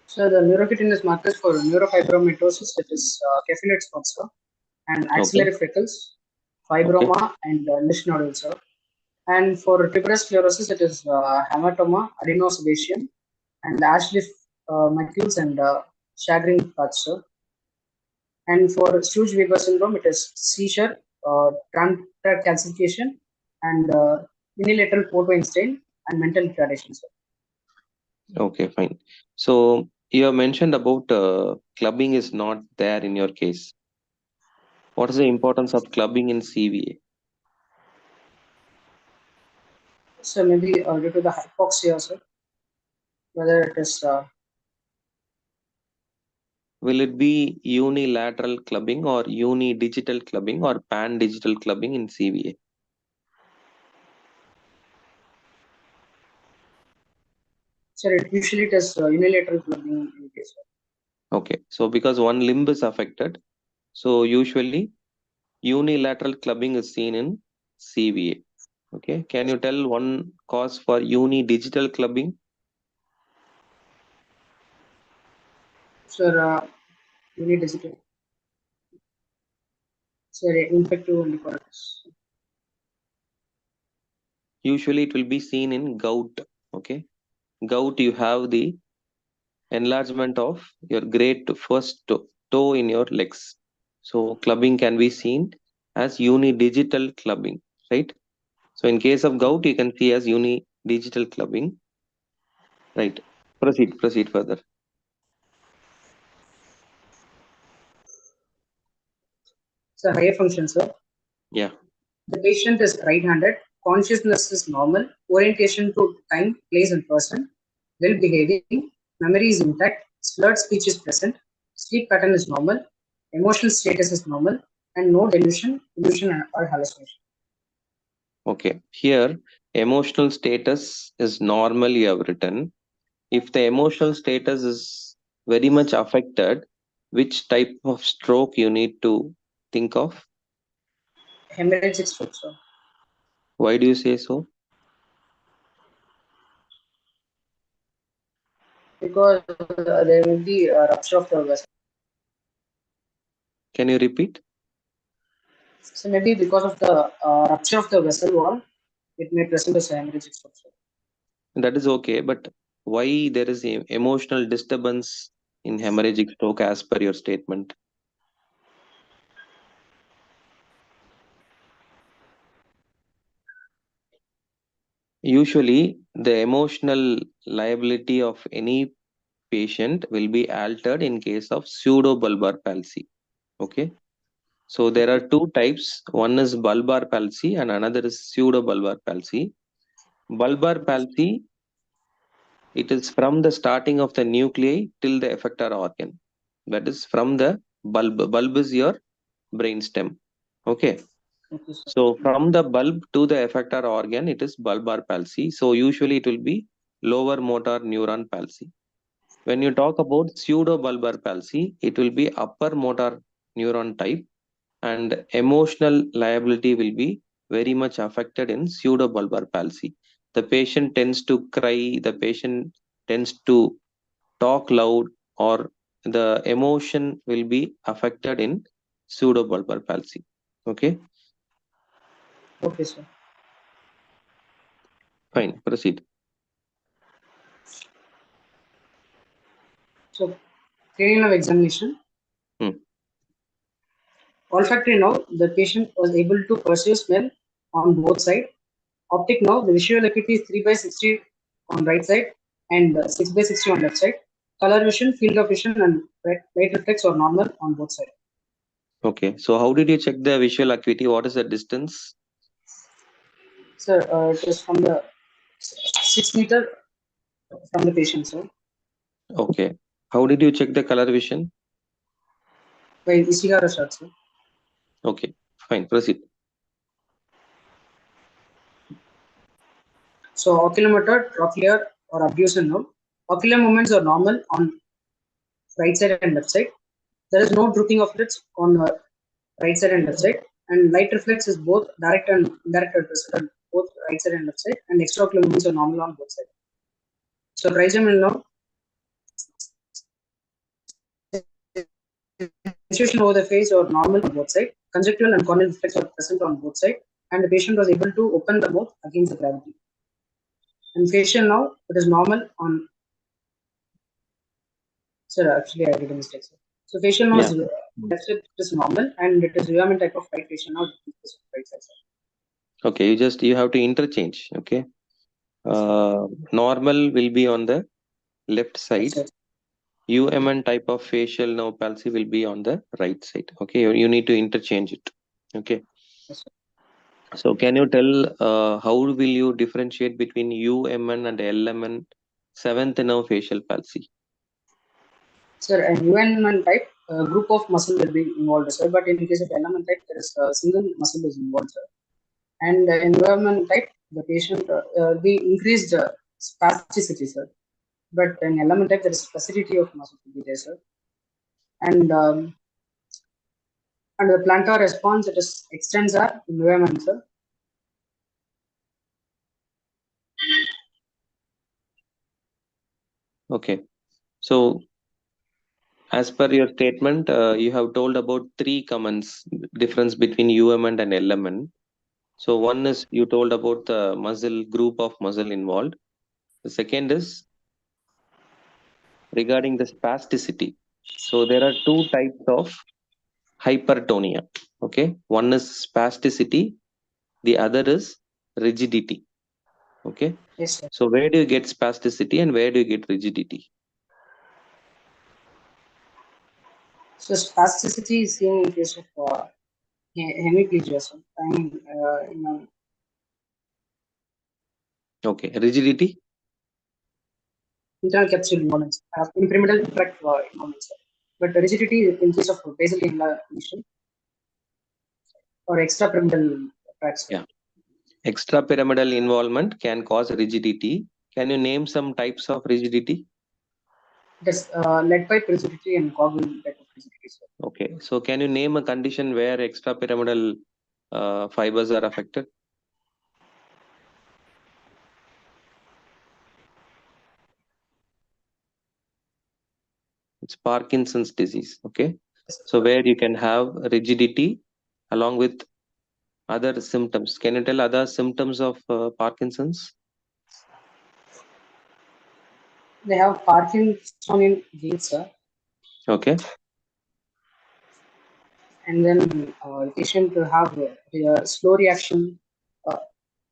So the neurokitinase markers for neurofibromatosis, that is capillate spots, sir, and Okay, axillary freckles, okay, fibroma, and niche nodules, sir. And for tuberous sclerosis, it is hematoma, adenosebation, and Ashleaf macules and Chagrin patch, sir. And for Strouge-Weber syndrome, it is seizure, traumatic calcification, and unilateral port vein stain and mental retardation, sir. okay, fine. So you have mentioned about clubbing is not there in your case. What is the importance of clubbing in CVA? So maybe due to the hypoxia, sir, whether it is Will it be unilateral clubbing or uni-digital clubbing or pan-digital clubbing in CVA? sir, usually it is unilateral clubbing in case. Okay, so because one limb is affected, so usually unilateral clubbing is seen in CVA. Okay, can you tell one cause for uni-digital clubbing? Sir, unidigital. Sir, infective endocarditis. Usually it will be seen in gout. Okay, gout you have the enlargement of your great first toe in your legs. So clubbing can be seen as uni-digital clubbing, right? So in case of gout, you can see as uni-digital clubbing, right? Proceed further. Sir, higher function, sir. Yeah. The patient is right-handed. Consciousness is normal. Orientation to time, place, and person. Well behaving. Memory is intact. Slurred speech is present. Sleep pattern is normal. Emotional status is normal. And no delusion, illusion, or hallucination. Okay. Here, emotional status is normal, you have written. If the emotional status is very much affected, which type of stroke you need to think of? Hemorrhagic stroke, sir. Why do you say so? Because there will be a rupture of the vessel. Can you repeat? So maybe because of the rupture of the vessel wall, it may present as a hemorrhagic stroke, sir. That is okay, but why there is emotional disturbance in hemorrhagic stroke as per your statement? Usually, the emotional liability of any patient will be altered in case of pseudobulbar palsy. Okay. So there are two types. One is bulbar palsy and another is pseudobulbar palsy. Bulbar palsy, it is from the starting of the nuclei till the effector organ. That is from the bulb. Bulb is your brainstem. Okay. Okay, sir. So from the bulb to the effector organ, it is bulbar palsy. So usually it will be lower motor neuron palsy. When you talk about pseudobulbar palsy, it will be upper motor neuron type, and emotional liability will be very much affected in pseudobulbar palsy. The patient tends to cry, the patient tends to talk loud, or the emotion will be affected in pseudobulbar palsy. Okay, Okay, sir. fine, proceed. So, cranial examination. Hmm. Olfactory nerve, the patient was able to perceive smell on both sides. Optic nerve, the visual acuity is 3/60 on right side and 6/60 on left side. Color vision, field of vision, and light reflex are normal on both sides. Okay, so how did you check the visual acuity? What is the distance? Sir, it is from the 6 meter from the patient, sir, Okay, how did you check the color vision? by ECR shot, sir. Okay, fine, proceed. So, oculomotor, trochlear, or abducent nerve. Ocular movements are normal on right side and left side. There is no drooping of lids on right side and left side. And light reflex is both direct and indirect at both right side and left side. And extraocular movements are normal on both sides. So, trigeminal nerve, institution over the face are normal on both sides. Conjunctival and corneal reflex are present on both sides. And the patient was able to open the mouth against the gravity. And facial nerve, it is normal on. Sir, actually, I did a mistake, sir. So, facial nerve Yeah. is left side is normal, and it is Riemann type of right facial nerve. Right side, sir. Okay, you have to interchange. Okay, normal will be on the left side. Left side. UMN type of facial nerve palsy will be on the right side. Okay, you need to interchange it. Okay, Yes, sir. so can you tell how will you differentiate between UMN and LMN seventh nerve facial palsy? Sir, an UNN type, a group of muscle will be involved, sir. But in case of element type, there is a single muscle is involved, sir. And environment type, the patient will be increased spasticity, sir. But in element type, there is facility of muscle to be there, sir. And the plantar response, it is extends our environment, sir. Okay, so as per your statement, you have told about three comments difference between UMN and LMN. So one is you told about the muscle group of muscle involved. The second is regarding the spasticity. So there are two types of hypertonia. Okay, one is spasticity, the other is rigidity. Okay, Yes, sir. so where do you get spasticity and where do you get rigidity? So spasticity is seen in case of hemiplegia, sir. I mean, Okay, rigidity. internal capsule involvement, imperimetal tract involvement, sir. But rigidity in case of basal ganglia lesion or extrapyramidal tracts. Yeah, extrapyramidal involvement can cause rigidity. Can you name some types of rigidity? It is lead pipe rigidity and cogwheel type of rigidity, sir. Okay, so can you name a condition where extrapyramidal fibers are affected? It's Parkinson's disease. Okay, so where you can have rigidity along with other symptoms. Can you tell other symptoms of Parkinson's? They have Parkinsonian gait, sir. Okay, And then the patient will have slow reaction uh,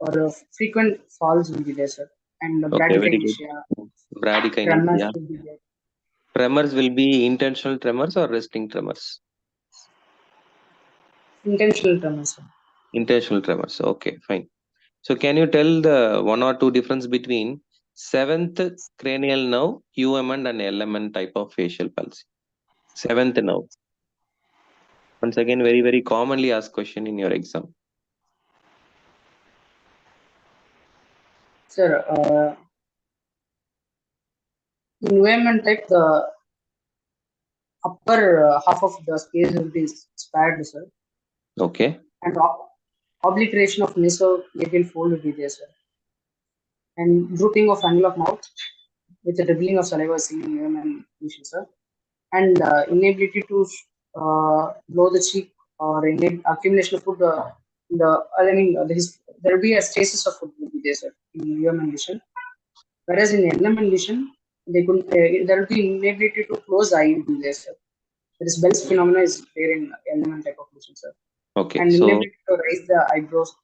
or frequent falls will be there, sir. And okay, very good. bradykinesia, tremors Bradykinesia. will be there. Tremors will be intentional tremors or resting tremors? Intentional tremors, sir. Intentional tremors. Okay, fine. So can you tell the one or two difference between seventh cranial nerve, UMN and LMN type of facial palsy? Seventh nerve. Once again, very, very commonly asked question in your exam. Sir, In UMN type, the upper half of the space will be spared, sir. Okay. And obliteration of nasolabial fold will be there, sir. And drooping of angle of mouth with the dribbling of saliva seen in UMN condition, sir. And inability to blow the cheek or accumulation of food. There will be a stasis of food will be there, sir, in UMN condition. Whereas in LM condition, there will be inability to close the eye will be there, sir. This Bell's phenomena is there in LM type of condition, sir. Okay. And So inability to raise the eyebrows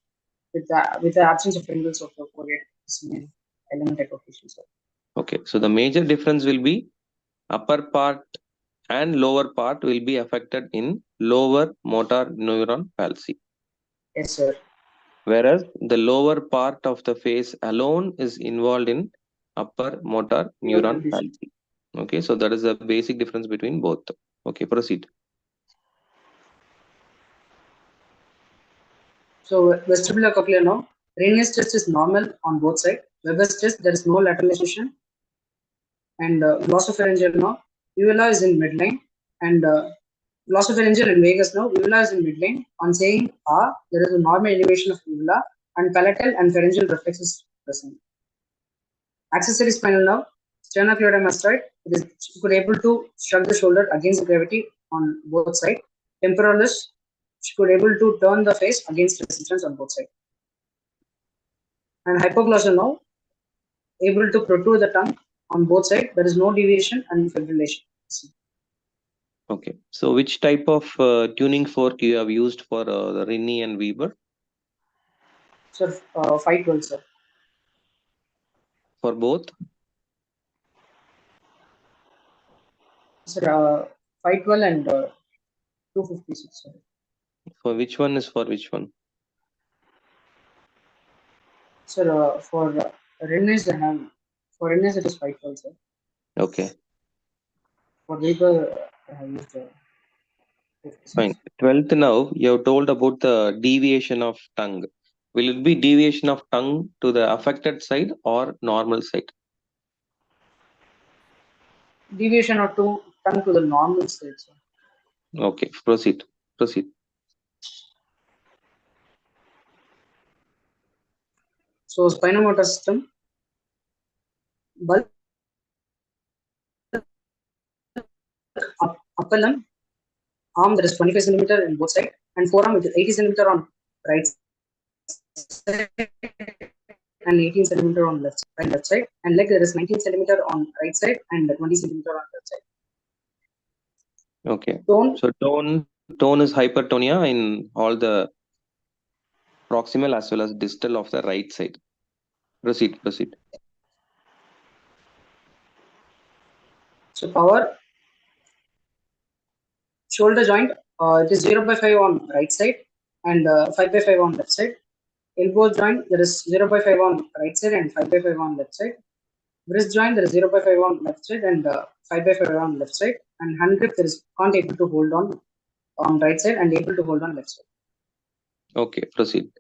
with the absence of wrinkles of the forehead is in LM type of condition, sir. okay. So the major difference will be upper part and lower part will be affected in lower motor neuron palsy. Yes, sir. Whereas the lower part of the face alone is involved in upper motor neuron palsy. Okay, so that is the basic difference between both. Okay, proceed. So vestibular cochlear now. Raynaud's test is normal on both sides. Weber's test, there is no lateralization. And glossopharyngeal now. Uvula is in midline. And glossopharyngeal and vagus now. Uvula is in midline. On saying ah, there is a normal elevation of uvula and palatal and pharyngeal reflexes present. Accessory spinal nerve. Sternocleidomastoid. It is could able to shrug the shoulder against the gravity on both sides. Temporalis. She could able to turn the face against resistance on both sides. And hypoglossal now, able to protrude the tongue on both sides. There is no deviation and fibrillation. Okay, so which type of tuning fork you have used for the Rinne and Weber? Sir, 512, sir. For both? Sir, 512 and 256, sir. For which one is for which one? Sir, for Rennes, for Rennes it is 512, sir. Okay. For Weber, I have used 56. Fine. 12th now, you have told about the deviation of tongue. Will it be deviation of tongue to the affected side or normal side? Deviation of tongue to the normal state, sir. Okay, proceed. Proceed. So spinomotor system, bulk upper limb, arm that is 25 centimeter in both sides, and forearm which is 80 centimeter on right side and 18 centimeter on left side, and leg there is 19 centimeter on right side and 20 centimeter on left side. Okay. Tone, So tone is hypertonia in all the proximal as well as distal of the right side. Proceed. Proceed. so power, shoulder joint, it is 0/5 on right side and 5/5 on left side. Elbow joint, there is 0/5 on right side and 5/5 on left side. Wrist joint, there is 0/5 on left side and 5/5 on left side. And hand grip, there is can't able to hold on right side and able to hold on left side. Okay, proceed.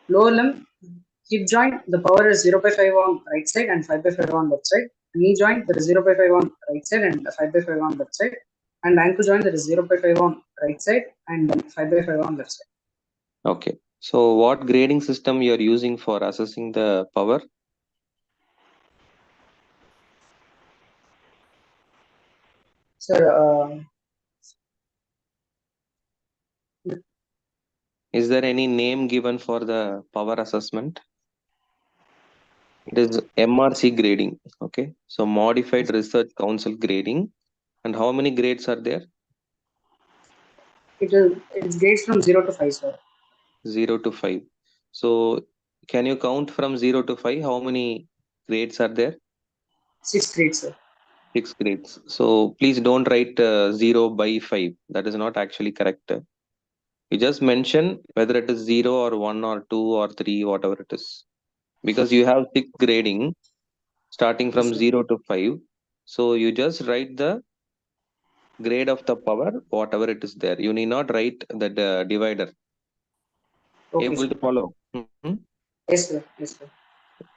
Lower limb, hip joint, the power is 0/5 on right side and 5/5 on left side. Knee joint, there is 0/5 on right side and 5/5 on left side. And ankle joint, there is 0/5 on right side and 5/5 on left side. Okay. So what grading system you are using for assessing the power? Sir, Is there any name given for the power assessment? It is MRC grading. Okay. So Modified Research Council grading. And how many grades are there? it's grades from 0 to 5, sir. 0 to 5. So can you count from 0 to 5? How many grades are there? 6 grades, sir. 6 grades. So please don't write 0 by 5. That is not actually correct. You just mention whether it is 0 or 1 or 2 or 3, whatever it is. Because you have 6 grading starting from Yes, 0 to 5. So you just write the grade of the power, whatever it is there. You need not write the divider. okay, Able sir. to follow? Mhm. Yes, sir. Yes, sir.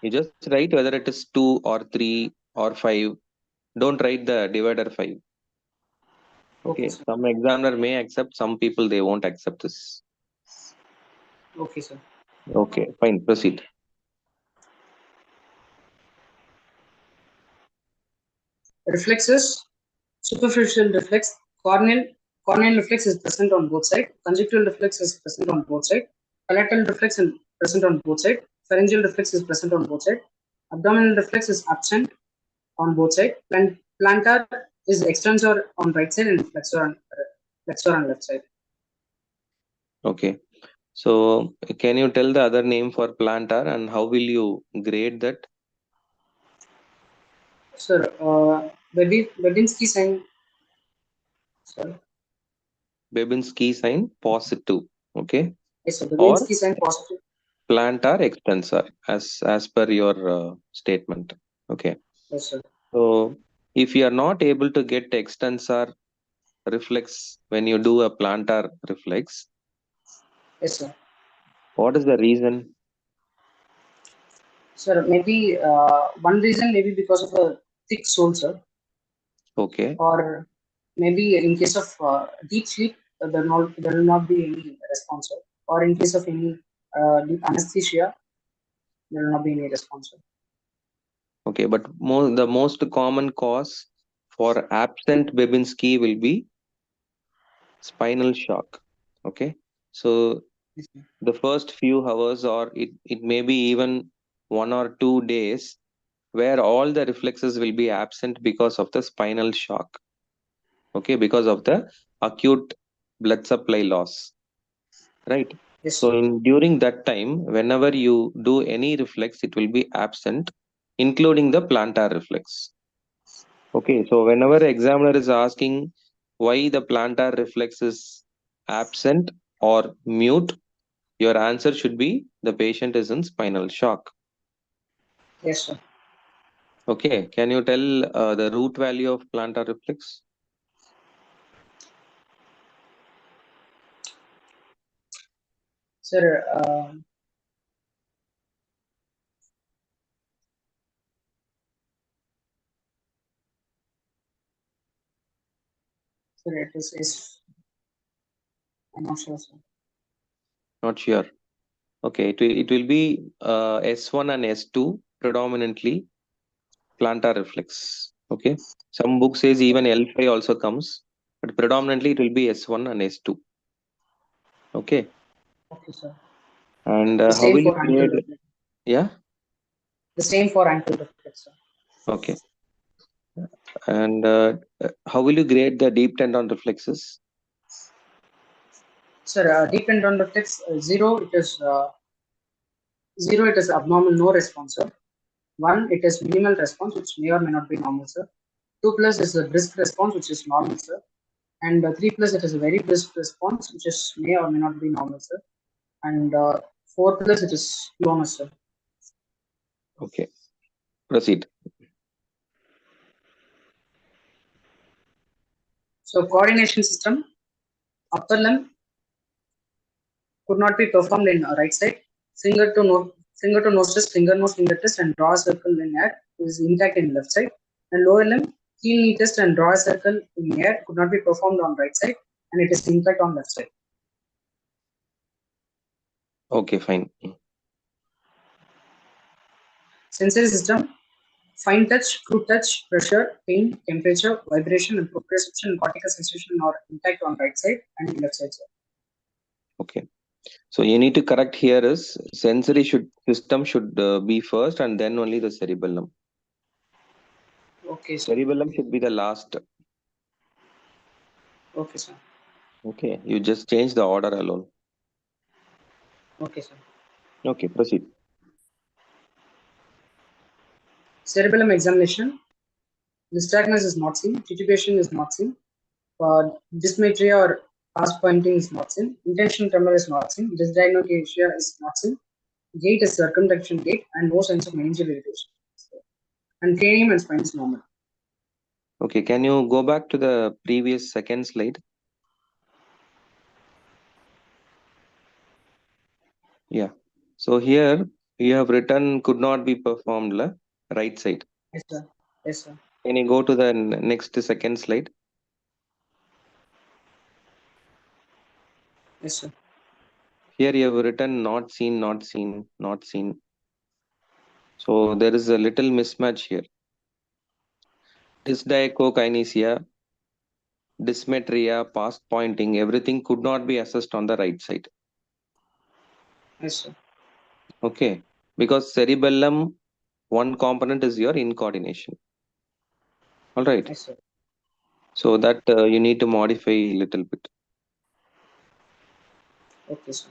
You just write whether it is 2 or 3 or 5. Don't write the divider 5. Okay, Okay. sir. Some examiner may accept, some people they won't accept this. Okay, sir. Okay, fine. Proceed. Reflexes, superficial reflex, corneal reflex is present on both sides, conjunctival reflex is present on both sides, palatal reflex is present on both sides, pharyngeal reflex is present on both sides, abdominal reflex is absent on both sides, plantar is extensor on right side and flexor on left side. Okay. So can you tell the other name for plantar and how will you grade that? Sir, Babinski sign, sir. Babinski sign positive. Okay. Yes, sir. Or Babinski sign positive. plantar extensor as per your statement. Okay. Yes, sir. So if you are not able to get extensor reflex when you do a plantar reflex, Yes, sir. what is the reason? Sir, maybe one reason maybe because of a thick sole, sir, Okay. or maybe in case of deep sleep, there will not be any response, sir. Or in case of any deep anesthesia, there will not be any response, sir. Okay. But the most common cause for absent Babinski will be spinal shock. Okay. So Yes, sir. the first few hours or it may be even 1 or 2 days where all the reflexes will be absent because of the spinal shock. Okay. Because of the acute blood supply loss. Right. Yes, So sir. during that time, whenever you do any reflex, it will be absent, including the plantar reflex. Okay, so whenever examiner is asking why the plantar reflex is absent or mute, your answer should be the patient is in spinal shock. Yes, sir. Okay, can you tell the root value of plantar reflex? Sir, sir, is I'm not sure, sir. Not sure. Okay, it will be S1 and S2 predominantly plantar reflex. Okay, some book says even L5 also comes, but predominantly it will be S1 and S2. Okay, Okay, sir. and The how same will you for ankle grade? reflex. Yeah, The same for ankle reflex, sir. okay. And how will you grade the deep tendon reflexes? Sir, depend on reflex zero. It is zero. It is abnormal, no response, sir. One, it is minimal response, which may or may not be normal, sir. 2 plus is a brisk response, which is normal, sir. And 3 plus, it is a very brisk response, which is may or may not be normal, sir. And 4 plus, it is clonus, sir. Okay, proceed. So coordination system, upper limb could not be performed in right side. Finger to nose test, finger nose finger test, and draw a circle in air is intact in left side. And lower limb, heel knee test and draw a circle in air could not be performed on right side, and it is intact on left side. Okay, fine. Sensory system, fine touch, crude touch, pressure, pain, temperature, vibration, and proprioception and cortical sensation are intact on right side and left side, sir. Okay, so you need to correct here is sensory system should be first and then only the cerebellum. Okay, sir. Cerebellum should be the last. Okay, sir. Okay, you just change the order alone. Okay, sir. Okay, proceed. Cerebellum examination. Nystagmus is not seen. Titubation is not seen. Dysmetria or past pointing is not seen. Intentional tremor is not seen. Dysdiagnosia is not seen. Gait is circumduction gait and no signs of meningeal irritation. And cranium and spine is normal. Okay, can you go back to the previous second slide? Yeah. So here You have written could not be performed, right side. Yes, sir. Yes, sir. Can you go to the next second slide? Yes, sir. Here you have written not seen, not seen, not seen. So there is a little mismatch here. Dysdiacokinesia, dysmetria, past pointing, everything could not be assessed on the right side. Yes, sir. Okay, because cerebellum, one component is your incoordination. All right. Yes, sir. So that you need to modify a little bit. Okay, sir.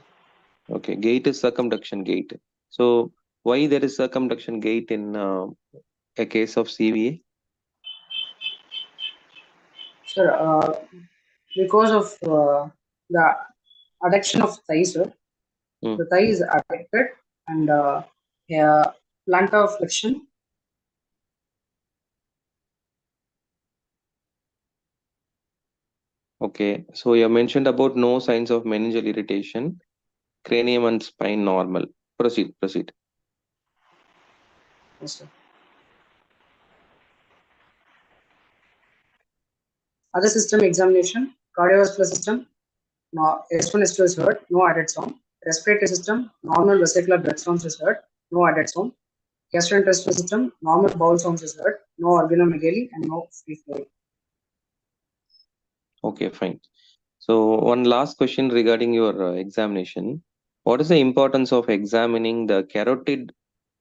Okay, gait is circumduction gait. So why there is circumduction gait in a case of CVA? Sir, because of the adduction of thigh, sir, Hmm. the thigh is adducted and plantar flexion. Okay, so you mentioned about no signs of meningeal irritation, cranium and spine normal. Proceed, proceed. Yes, sir. Other system examination, cardiovascular system, no, S1, S2 is heard, no added sound. Respiratory system, normal vesicular blood sounds is heard, no added sound. Gastrointestinal system, normal bowel sounds is heard, no organomegaly and no free flowing. Okay, fine. So one last question regarding your examination. What is the importance of examining the carotid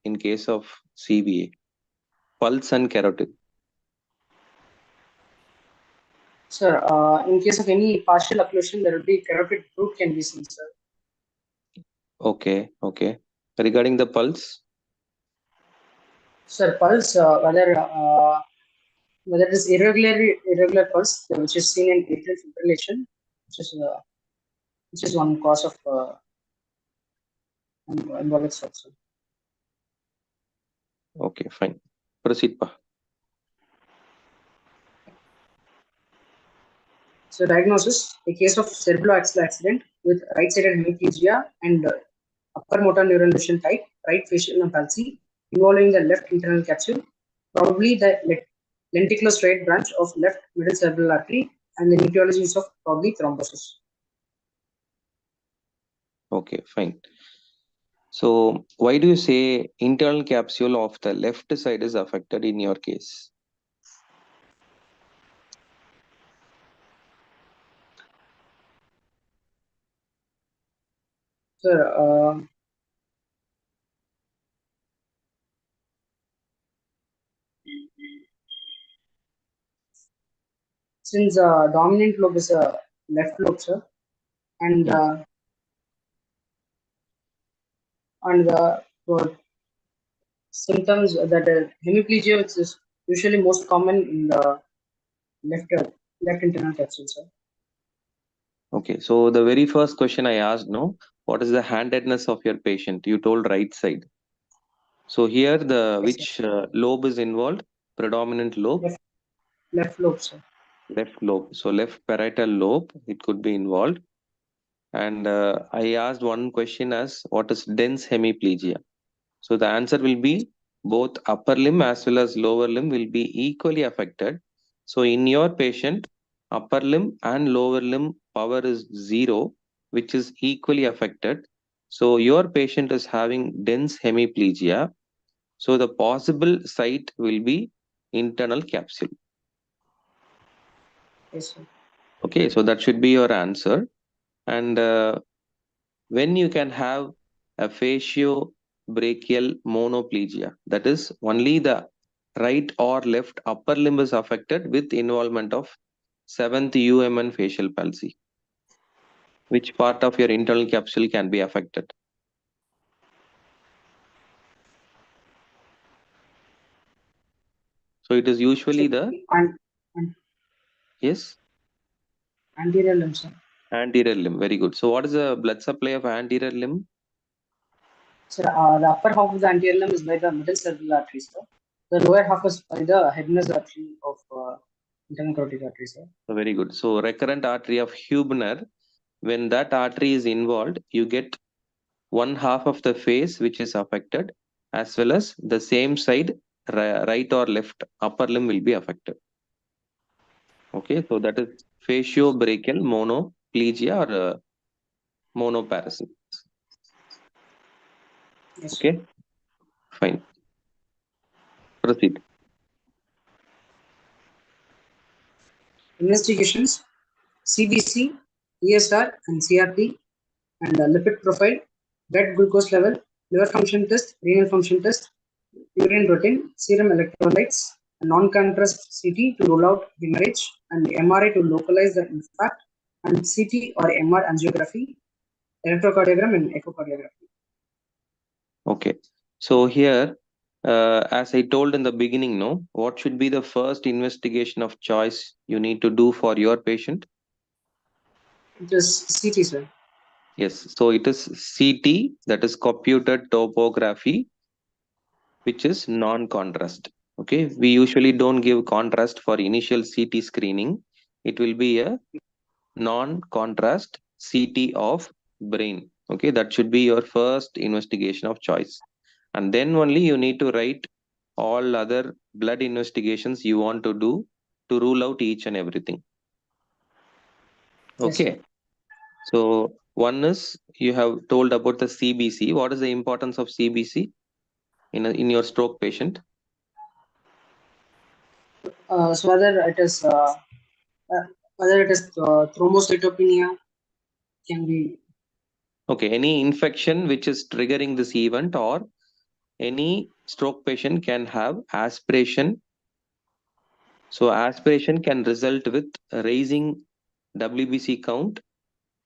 in case of CVA? Pulse and carotid. Sir, in case of any partial occlusion, there will be carotid root can be seen, sir. Okay, okay. Regarding the pulse? Sir, pulse, whether it is irregular pulse, which is seen in atrial fibrillation, which is one cause of embolic stroke, sir. Okay, fine. Proceed, pa. So, diagnosis: a case of cerebroaxillary accident with right-sided hemiplegia and upper motor neuron lesion type, right facial palsy, involving the left internal capsule, probably the lenticular-striate branch of left middle cerebral artery, and the etiology is of probably thrombosis. Okay, fine. So why do you say internal capsule of the left side is affected in your case? Sir, since dominant lobe is a left lobe, sir, and the symptoms that hemiplegia is usually most common in the left internal capsule, sir. Okay, so the very first question I asked, no, what is the handedness of your patient? You told right side. So here the Yes, sir. which lobe is involved? Predominant lobe? Left lobe, sir. Left lobe. So left parietal lobe, it could be involved. And I asked one question as what is dense hemiplegia? So the answer will be both upper limb as well as lower limb will be equally affected. So in your patient, upper limb and lower limb power is 0, which is equally affected. So your patient is having dense hemiplegia. So the possible site will be internal capsule. Yes, sir. Okay, so that should be your answer. And when you can have a facio-brachial monoplegia, that is only the right or left upper limb is affected with involvement of 7th UMN facial palsy. Which part of your internal capsule can be affected? So it is usually the yes anterior limb, sir. anterior limb. Very good. So what is the blood supply of anterior limb? Sir, the upper half of the anterior limb is by the middle cerebral artery, sir. The lower half is by the Hebner's artery of internal carotid artery, sir. Very good. So recurrent artery of Hubner, when that artery is involved, you get one half of the face which is affected, as well as the same side, right or left upper limb will be affected. Okay, so that is faciobrachial monoplegia or monoparesis. Yes. Okay, fine. Proceed. Investigations: CBC, ESR, and CRP, and lipid profile, blood glucose level, liver function test, renal function test, urine protein, serum electrolytes, a non-contrast CT to rule out hemorrhage, and MRI to localize the infarct, and CT or MR angiography, electrocardiogram, and echocardiography. Okay, so here, as I told in the beginning, no, what should be the first investigation of choice you need to do for your patient? It is CT, sir. Yes, so it is CT, that is computed topography, which is non-contrast. Okay, we usually don't give contrast for initial CT screening. It will be a non-contrast CT of brain. Okay, that should be your first investigation of choice. And then only you need to write all other blood investigations you want to do to rule out each and everything. Yes, sir. Okay, so one is you have told about the CBC. What is the importance of CBC in your stroke patient? So whether it is thrombocytopenia can be. Okay, any infection which is triggering this event, or any stroke patient can have aspiration. So aspiration can result with raising WBC count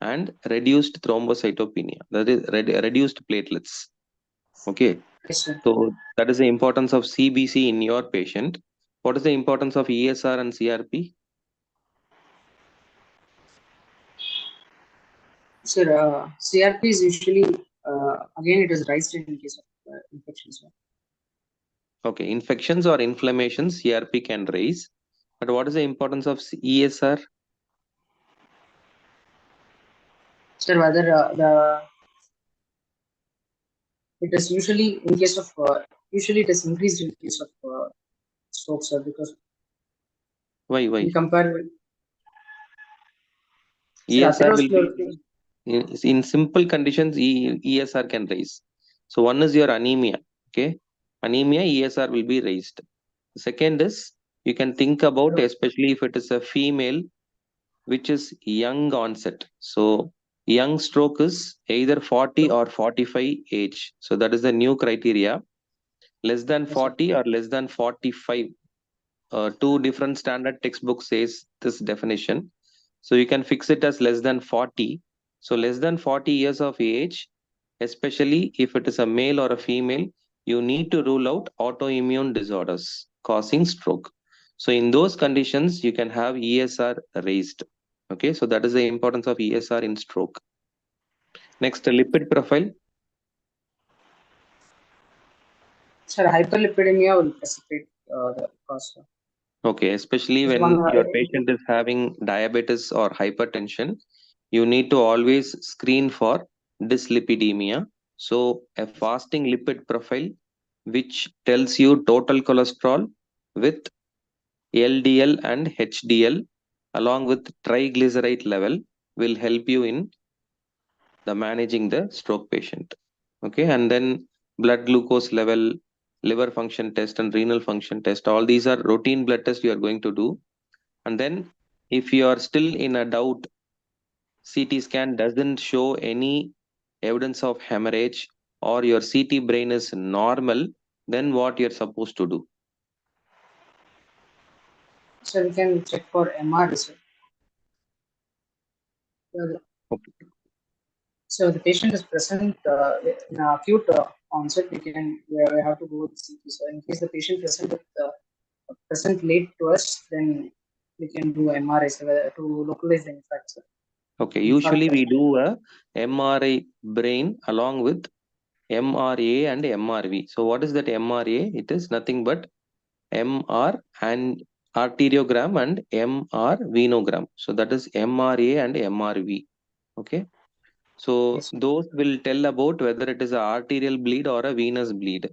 and reduced thrombocytopenia, that is reduced platelets. Okay, Yes, sir. so that is the importance of CBC in your patient. What is the importance of ESR and CRP? Sir, CRP is usually again it is raised in case of infections. Okay, infections or inflammations, CRP can raise. But what is the importance of ESR? Sir, whether it is usually in case of usually it is increased in case of stroke, sir, because Why? we compare with sir, ESR will be atherosclerosis. in simple conditions. ESR can raise. So one is your anemia. Okay, anemia, ESR will be raised. Second is you can think about, especially if it is a female which is young onset. So young stroke is either 40 or 45 age. So that is the new criteria. Less than Yes, sir. 40 or less than 45. Two different standard textbooks says this definition. So you can fix it as less than 40. So less than 40 years of age, especially if it is a male or a female, you need to rule out autoimmune disorders causing stroke. So in those conditions, you can have ESR raised. Okay, so that is the importance of ESR in stroke. Next, lipid profile. Sir, hyperlipidemia will precipitate the cause. Okay, especially Just one, when your patient is having diabetes or hypertension, you need to always screen for dyslipidemia. So a fasting lipid profile which tells you total cholesterol with LDL and HDL along with triglyceride level will help you in the managing the stroke patient. Okay, and then blood glucose level, liver function test, and renal function test. All these are routine blood tests you are going to do. And then if you are still in a doubt, CT scan doesn't show any evidence of hemorrhage or your CT brain is normal, then what you're supposed to do? so we can check for MR, sir. Okay. So the patient is present in acute onset. We have to go with CT. So in case the patient present late to us, then we can do MRI, so, to localize the infarct, sir. Okay, Infarct usually we test. do a MRI brain along with MRA and MRV. So what is that MRA? It is nothing but MR and arteriogram and MR venogram. So that is MRA and MRV. Okay. So Yes. those will tell about whether it is a arterial bleed or a venous bleed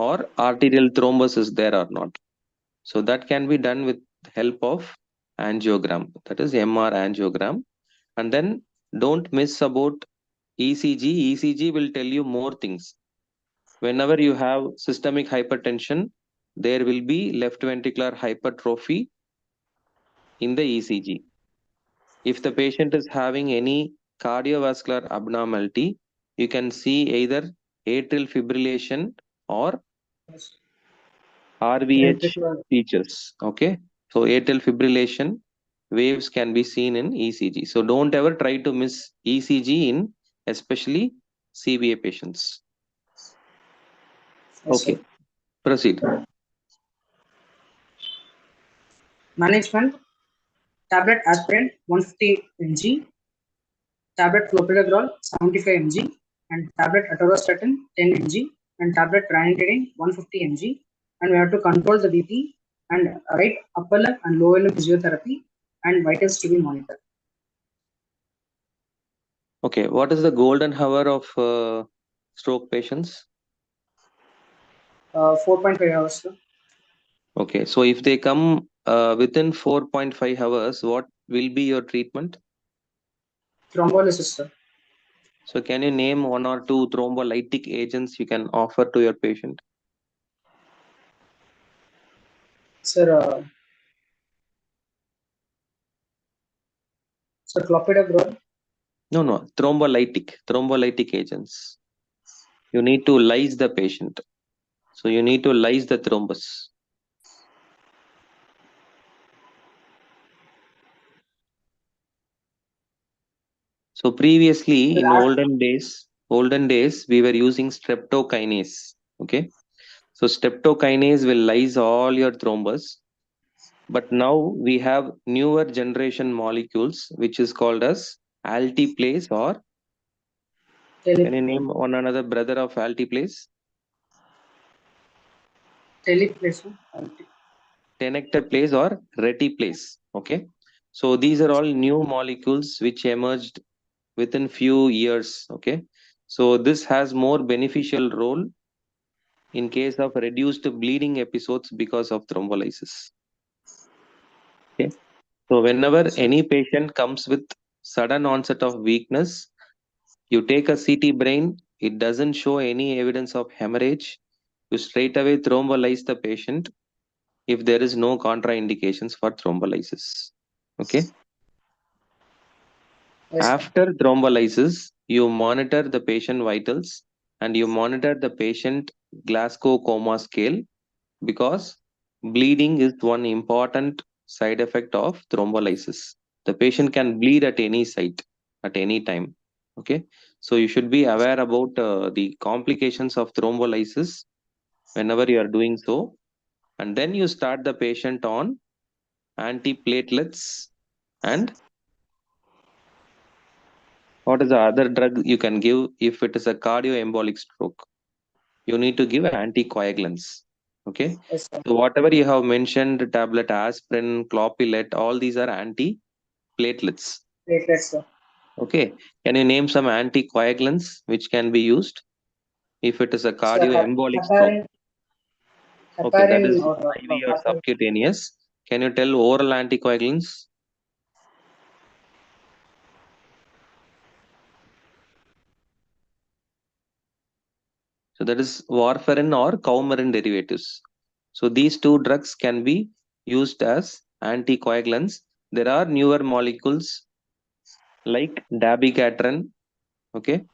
or arterial thrombus is there or not. So that can be done with help of angiogram, that is MR angiogram. And then don't miss about ECG. ECG will tell you more things. Whenever you have systemic hypertension, there will be left ventricular hypertrophy in the ECG. If the patient is having any cardiovascular abnormality, you can see either atrial fibrillation or Yes. RVH Ventricular. features. Okay, so atrial fibrillation waves can be seen in ECG. So don't ever try to miss ECG in especially CVA patients. Yes, sir. Okay, proceed. Management: tablet aspirin 150 mg, tablet clopidogrel 75 mg, and tablet atorvastatin 10 mg, and tablet ranitidine 150 mg. And we have to control the BP and right upper limb and lower limb physiotherapy and vitals to be monitored. Okay, what is the golden hour of stroke patients? 4.5 hours, sir. Okay, so if they come within 4.5 hours, what will be your treatment? Thrombolysis, sir. So can you name one or two thrombolytic agents you can offer to your patient? Sir, clopidogrel. No, thrombolytic agents. You need to lyse the patient. So you need to lyse the thrombus. So previously in olden days, we were using streptokinase. Okay. So streptokinase will lyse all your thrombus. But now we have newer generation molecules, which is called as altiplase, or can you name one another brother of altiplase? Teleplace. Tenecteplase or retiplase. Okay. So these are all new molecules which emerged within few years. Okay. So this has more beneficial role in case of reduced bleeding episodes because of thrombolysis. Okay. So whenever any patient comes with sudden onset of weakness, you take a CT brain, it doesn't show any evidence of hemorrhage. You straight away thrombolyze the patient if there is no contraindications for thrombolysis. Okay. Yes, sir. After thrombolysis, you monitor the patient vitals and you monitor the patient Glasgow Coma Scale, because bleeding is one important side effect of thrombolysis. The patient can bleed at any site, at any time. Okay, so you should be aware about the complications of thrombolysis whenever you are doing so, and then you start the patient on antiplatelets. And what is the other drug you can give if it is a cardioembolic stroke? You need to give anticoagulants. Okay. Yes, sir. So whatever you have mentioned, tablet aspirin, clopilet, all these are antiplatelets. Platelets, sir. Okay. Can you name some anticoagulants which can be used if it is a Sir, cardioembolic stroke? heparin, Okay, that heparin is or IV or warfarin. subcutaneous. Can you tell oral anticoagulants? So that is warfarin or coumarin derivatives. So these two drugs can be used as anticoagulants. There are newer molecules like dabigatran, okay,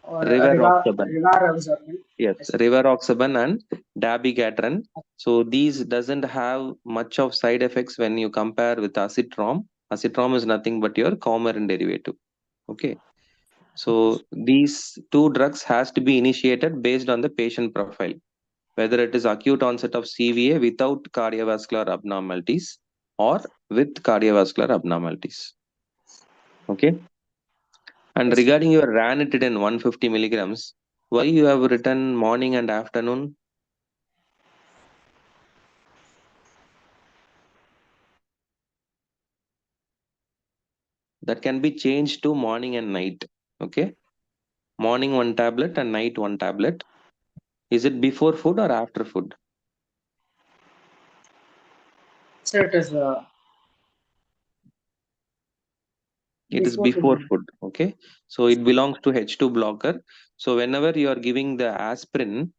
Or rivaroxaban. rivaroxaban. Yes, Yes, sir. rivaroxaban and dabigatran. So these doesn't have much of side effects when you compare with acitrom. Acitrom is nothing but your coumarin derivative. Okay. So these two drugs has to be initiated based on the patient profile, whether it is acute onset of CVA without cardiovascular abnormalities or with cardiovascular abnormalities. Okay. And Yes, sir. regarding your ranitidine 150 milligrams, why you have written morning and afternoon? that can be changed to morning and night. Okay, morning 1 tablet and night 1 tablet. Is it before food or after food? Sir, it is It is before before food. food. Okay, so it belongs to H2 blocker. So whenever you are giving the aspirin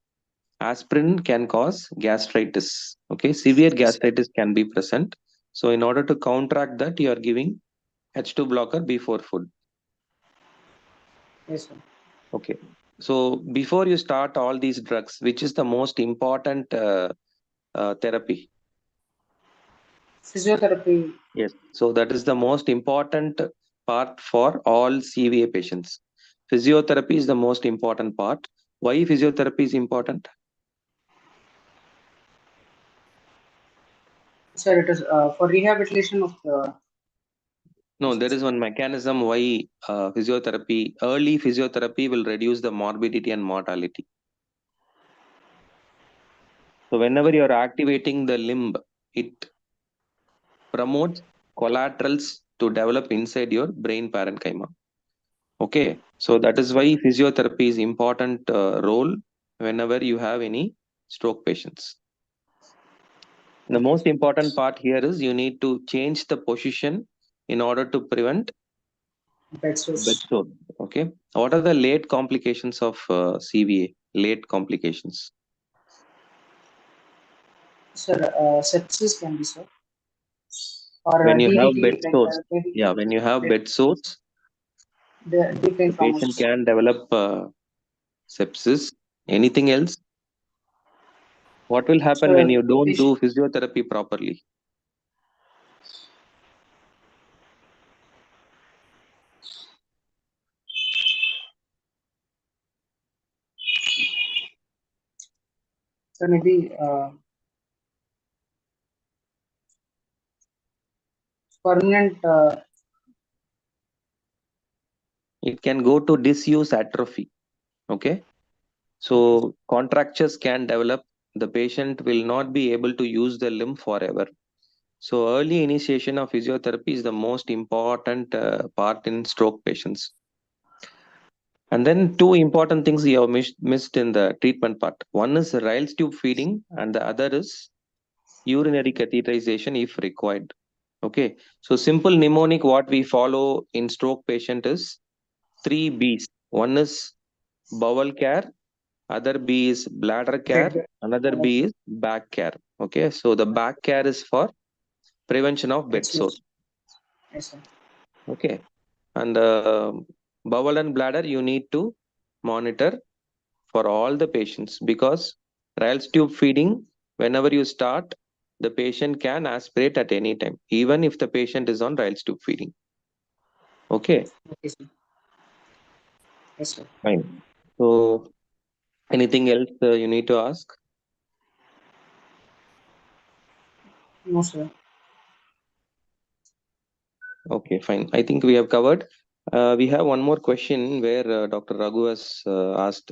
can cause gastritis. Okay, severe gastritis can be present. So in order to counteract that, you are giving H2 blocker before food. Yes, sir. Okay, so before you start all these drugs, which is the most important therapy? Physiotherapy. Yes, so that is the most important part for all CVA patients. Physiotherapy is the most important part. Why physiotherapy is important? Sir, it is for rehabilitation of the. No, there is one mechanism why early physiotherapy will reduce the morbidity and mortality. So whenever you are activating the limb, it promotes collaterals to develop inside your brain parenchyma. Okay, so that is why physiotherapy is important role whenever you have any stroke patients. The most important part here is you need to change the position in order to prevent Bed sores. sore. Okay, what are the late complications of CVA? Late complications. Sir, sepsis can be, sir. Or When you have bed DVT, like sores, yeah, when you have bed sores, the deep vein the patient thrombosis. can develop sepsis. Anything else? What will happen when So, you don't do physiotherapy properly? so maybe permanent. It can go to disuse atrophy. Okay, so contractures can develop. The patient will not be able to use the limb forever. So early initiation of physiotherapy is the most important part in stroke patients. And then two important things you have missed in the treatment part. One is Ryle's tube feeding, and the other is urinary catheterization if required. Okay, so simple mnemonic what we follow in stroke patient is 3 B's. One is bowel care, other B is bladder care, Bed, another B is back care. Okay, so the back care is for prevention of bed bed sore. sores. Yes, sir. Okay, and bowel and bladder you need to monitor for all the patients because Ryle's tube feeding, whenever you start, the patient can aspirate at any time, even if the patient is on Ryle's tube feeding. Okay, Okay, sir. Yes, sir. fine. So, anything else you need to ask? No, sir. Okay, fine. I think we have covered. We have one more question where Dr. Raghu has asked.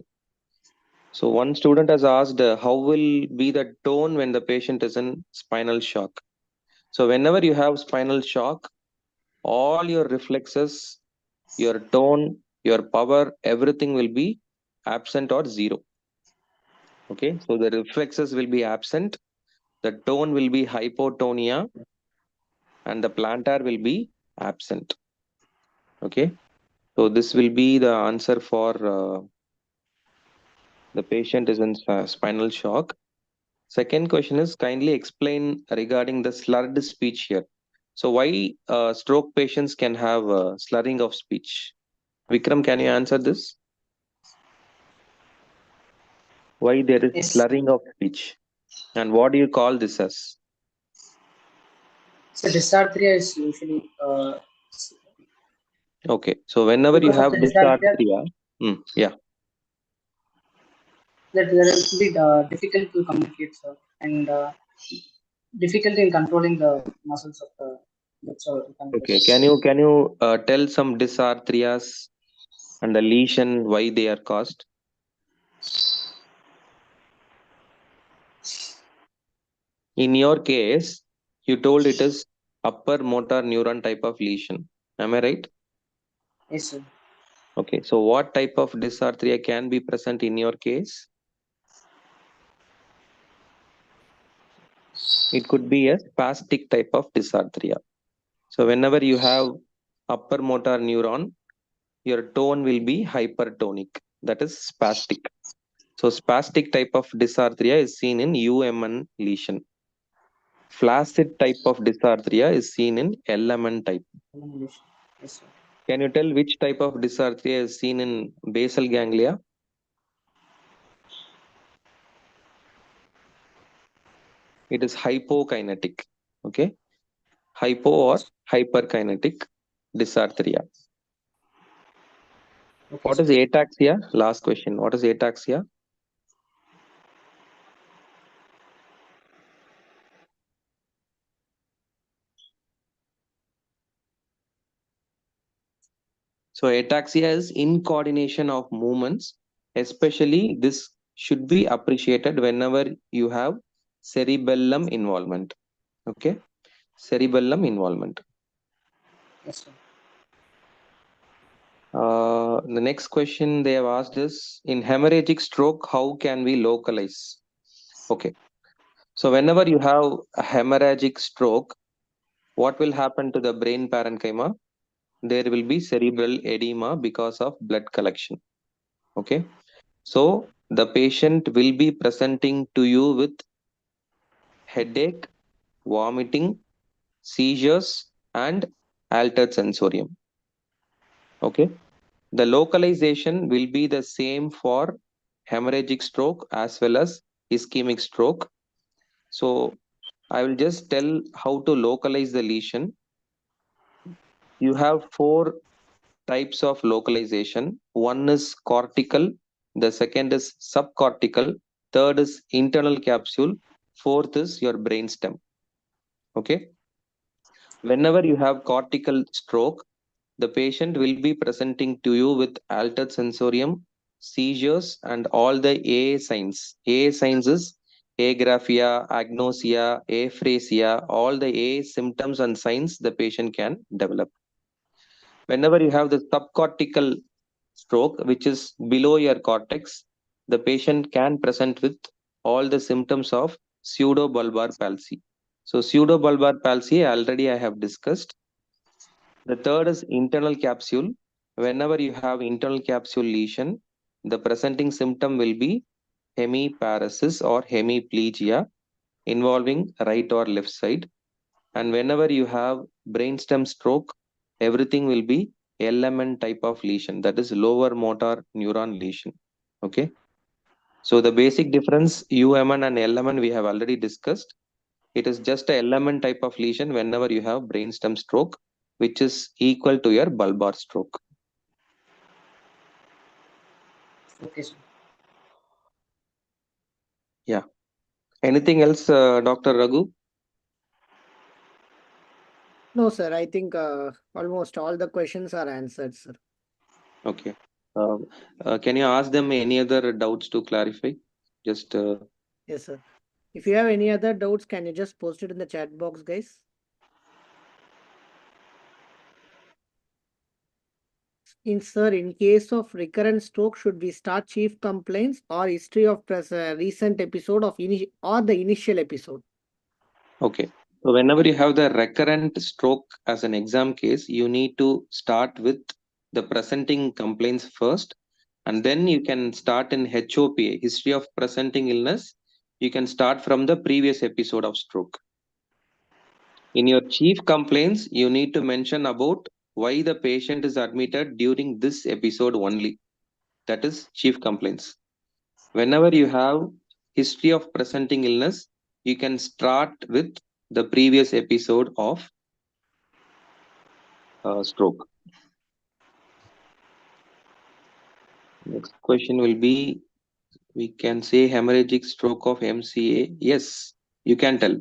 So, one student has asked, how will be the tone when the patient is in spinal shock? So, whenever you have spinal shock, all your reflexes, your tone, your power, everything will be absent or zero. Okay, so the reflexes will be absent, the tone will be hypotonia, and the plantar will be absent. Okay, so this will be the answer for the patient is in spinal shock. Second question is kindly explain regarding the slurred speech here. So why stroke patients can have slurring of speech? Vikram, can you answer this? Why there is Yes. slurring of speech? And what do you call this as? So dysarthria is usually Okay, so whenever you because of have the dysarthria dysarthria, yeah, that there will be difficult to communicate, sir, and difficulty in controlling the muscles of the lips or okay. pancreas. Can you tell some dysarthrias and the lesion why they are caused? In your case, you told it is upper motor neuron type of lesion, Am I right? Yes, sir. Okay, so what type of dysarthria can be present in your case? It could be a spastic type of dysarthria. So whenever you have upper motor neuron, your tone will be hypertonic. That is spastic. So spastic type of dysarthria is seen in UMN lesion. Flaccid type of dysarthria is seen in LMN type. Yes, sir. Can you tell which type of dysarthria is seen in basal ganglia? It is hypokinetic. Okay, hypo or hyperkinetic dysarthria. Okay, What sir. is ataxia? Last question. What is ataxia? So ataxia is incoordination of movements. Especially this should be appreciated whenever you have cerebellum involvement. Okay, cerebellum involvement. Yes, sir. The next question they have asked is, in hemorrhagic stroke, how can we localize? Okay, so whenever you have a hemorrhagic stroke, what will happen to the brain parenchyma? There will be cerebral edema because of blood collection. Okay, so the patient will be presenting to you with headache, vomiting, seizures, and altered sensorium. Okay, the localization will be the same for hemorrhagic stroke as well as ischemic stroke. So I will just tell how to localize the lesion. You have four types of localization. One is cortical, the second is subcortical, third is internal capsule, fourth is your brainstem. Okay. Whenever you have cortical stroke, the patient will be presenting to you with altered sensorium, seizures, and all the AA signs. AA signs is agraphia, agnosia, aphasia, all the AA symptoms and signs the patient can develop. Whenever you have the subcortical stroke, which is below your cortex, the patient can present with all the symptoms of pseudobulbar palsy. So pseudobulbar palsy already I have discussed. The third is internal capsule. Whenever you have internal capsule lesion, the presenting symptom will be hemiparesis or hemiplegia involving right or left side. And whenever you have brainstem stroke, everything will be LMN type of lesion, that is lower motor neuron lesion. Okay. So the basic difference UMN and LMN we have already discussed. It is just a LMN type of lesion whenever you have brainstem stroke, which is equal to your bulbar stroke. Okay, sir. Yeah. Anything else, Dr. Raghu? No, sir. I think almost all the questions are answered, sir. Okay. Uh, can you ask them any other doubts to clarify? Just Yes, sir. If you have any other doubts, can you just post it in the chat box, guys? In case of recurrent stroke, should we start chief complaints or history of recent episode of or the initial episode? okay. So whenever you have the recurrent stroke as an exam case, you need to start with the presenting complaints first, and then you can start in HOPA, history of presenting illness. You can start from the previous episode of stroke. In your chief complaints, you need to mention about why the patient is admitted during this episode only. That is chief complaints. Whenever you have history of presenting illness, you can start with the previous episode of stroke. Next question will be, we can say hemorrhagic stroke of MCA. Yes, you can tell.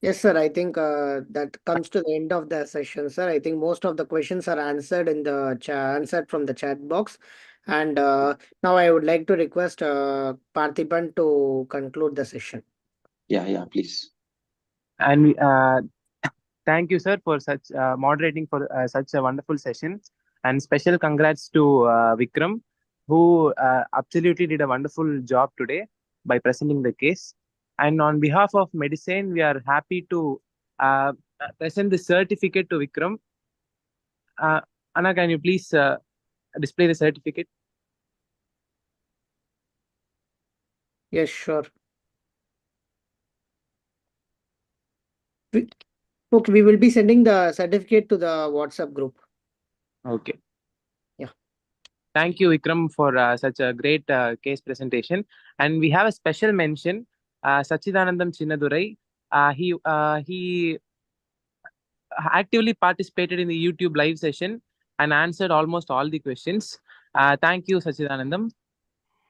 Yes, sir. I think that comes to the end of the session, sir. I think most of the questions are answered in the answered from the chat box. And now I would like to request Parthipan to conclude the session. Yeah, please. And thank you, sir, for such moderating for such a wonderful session. And special congrats to Vikram, who absolutely did a wonderful job today by presenting the case. And on behalf of Medusane, we are happy to present the certificate to Vikram. Anna, can you please display the certificate? Yes, sure. Okay, we will be sending the certificate to the WhatsApp group. Okay. Yeah. Thank you, Vikram, for such a great case presentation. And we have a special mention, Sachidanandam Chinnadurai. He actively participated in the YouTube live session and answered almost all the questions. Thank you, Sachidanandam.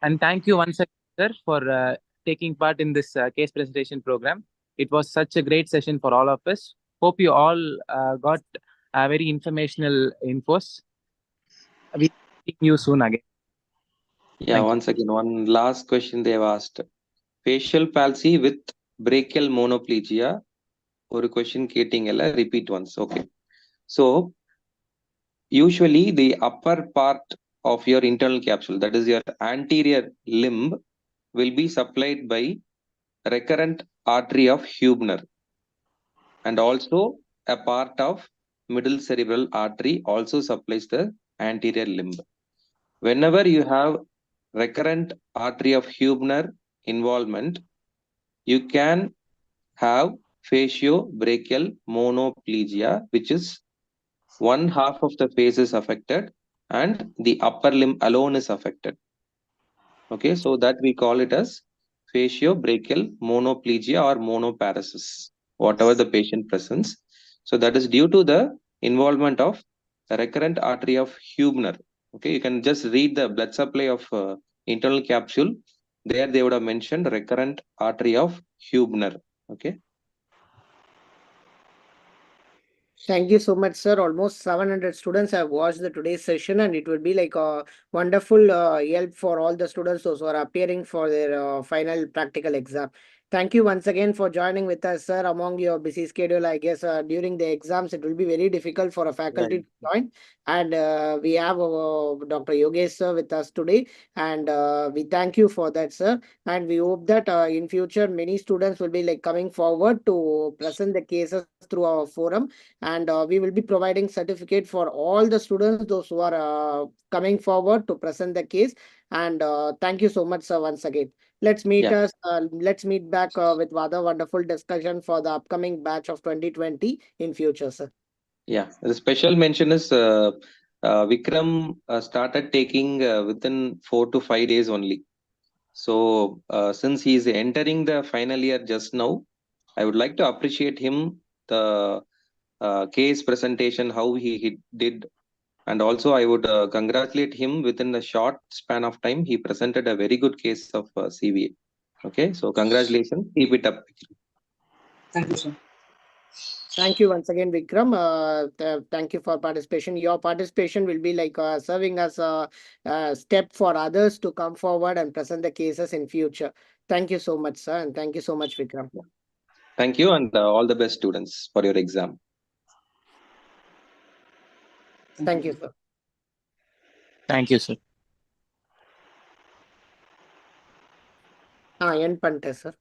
And thank you once again, sir, for taking part in this case presentation program. It was such a great session for all of us. Hope you all got very informational infos. We'll see you soon again. Yeah, Thank you. once again, one last question they've asked. Facial palsy with brachial monoplegia. ஒரு question கேட்டீங்கல்ல, repeat once. Okay. So, usually the upper part of your internal capsule, that is your anterior limb, will be supplied by recurrent artery of Hubner, and also a part of middle cerebral artery also supplies the anterior limb. Whenever you have recurrent artery of Hubner involvement, you can have faciobrachial monoplegia, which is one half of the face is affected and the upper limb alone is affected. Okay, so that we call it as faciobrachial monoplegia or monoparesis, whatever the patient presents. So that is due to the involvement of the recurrent artery of Hubner. Okay, you can just read the blood supply of internal capsule. There they would have mentioned recurrent artery of Hubner. Okay. Thank you so much, sir. Almost 700 students have watched the today's session, and it will be like a wonderful help for all the students those who are appearing for their final practical exam. Thank you once again for joining with us, sir. Among your busy schedule, I guess during the exams it will be very difficult for a faculty to join, and we have Dr. Yogesh sir with us today, and we thank you for that, sir. And we hope that in future many students will be like coming forward to present the cases through our forum, and we will be providing certificate for all the students those who are coming forward to present the case. And thank you so much, sir, once again. Let's meet back with other wonderful discussion for the upcoming batch of 2020 in future, sir. Yeah, the special mention is Vikram started taking within 4 to 5 days only. So since he is entering the final year just now, I would like to appreciate him, the case presentation, how he did. And also I would congratulate him. Within a short span of time, he presented a very good case of CVA. Okay, so congratulations. Keep it up. Thank you, sir. Thank you once again, Vikram. Thank you for participation. Your participation will be like serving as a step for others to come forward and present the cases in future. Thank you so much, sir, and thank you so much, Vikram. Thank you, and all the best, students, for your exam. Thank you, sir. Thank you, sir. End pante, sir.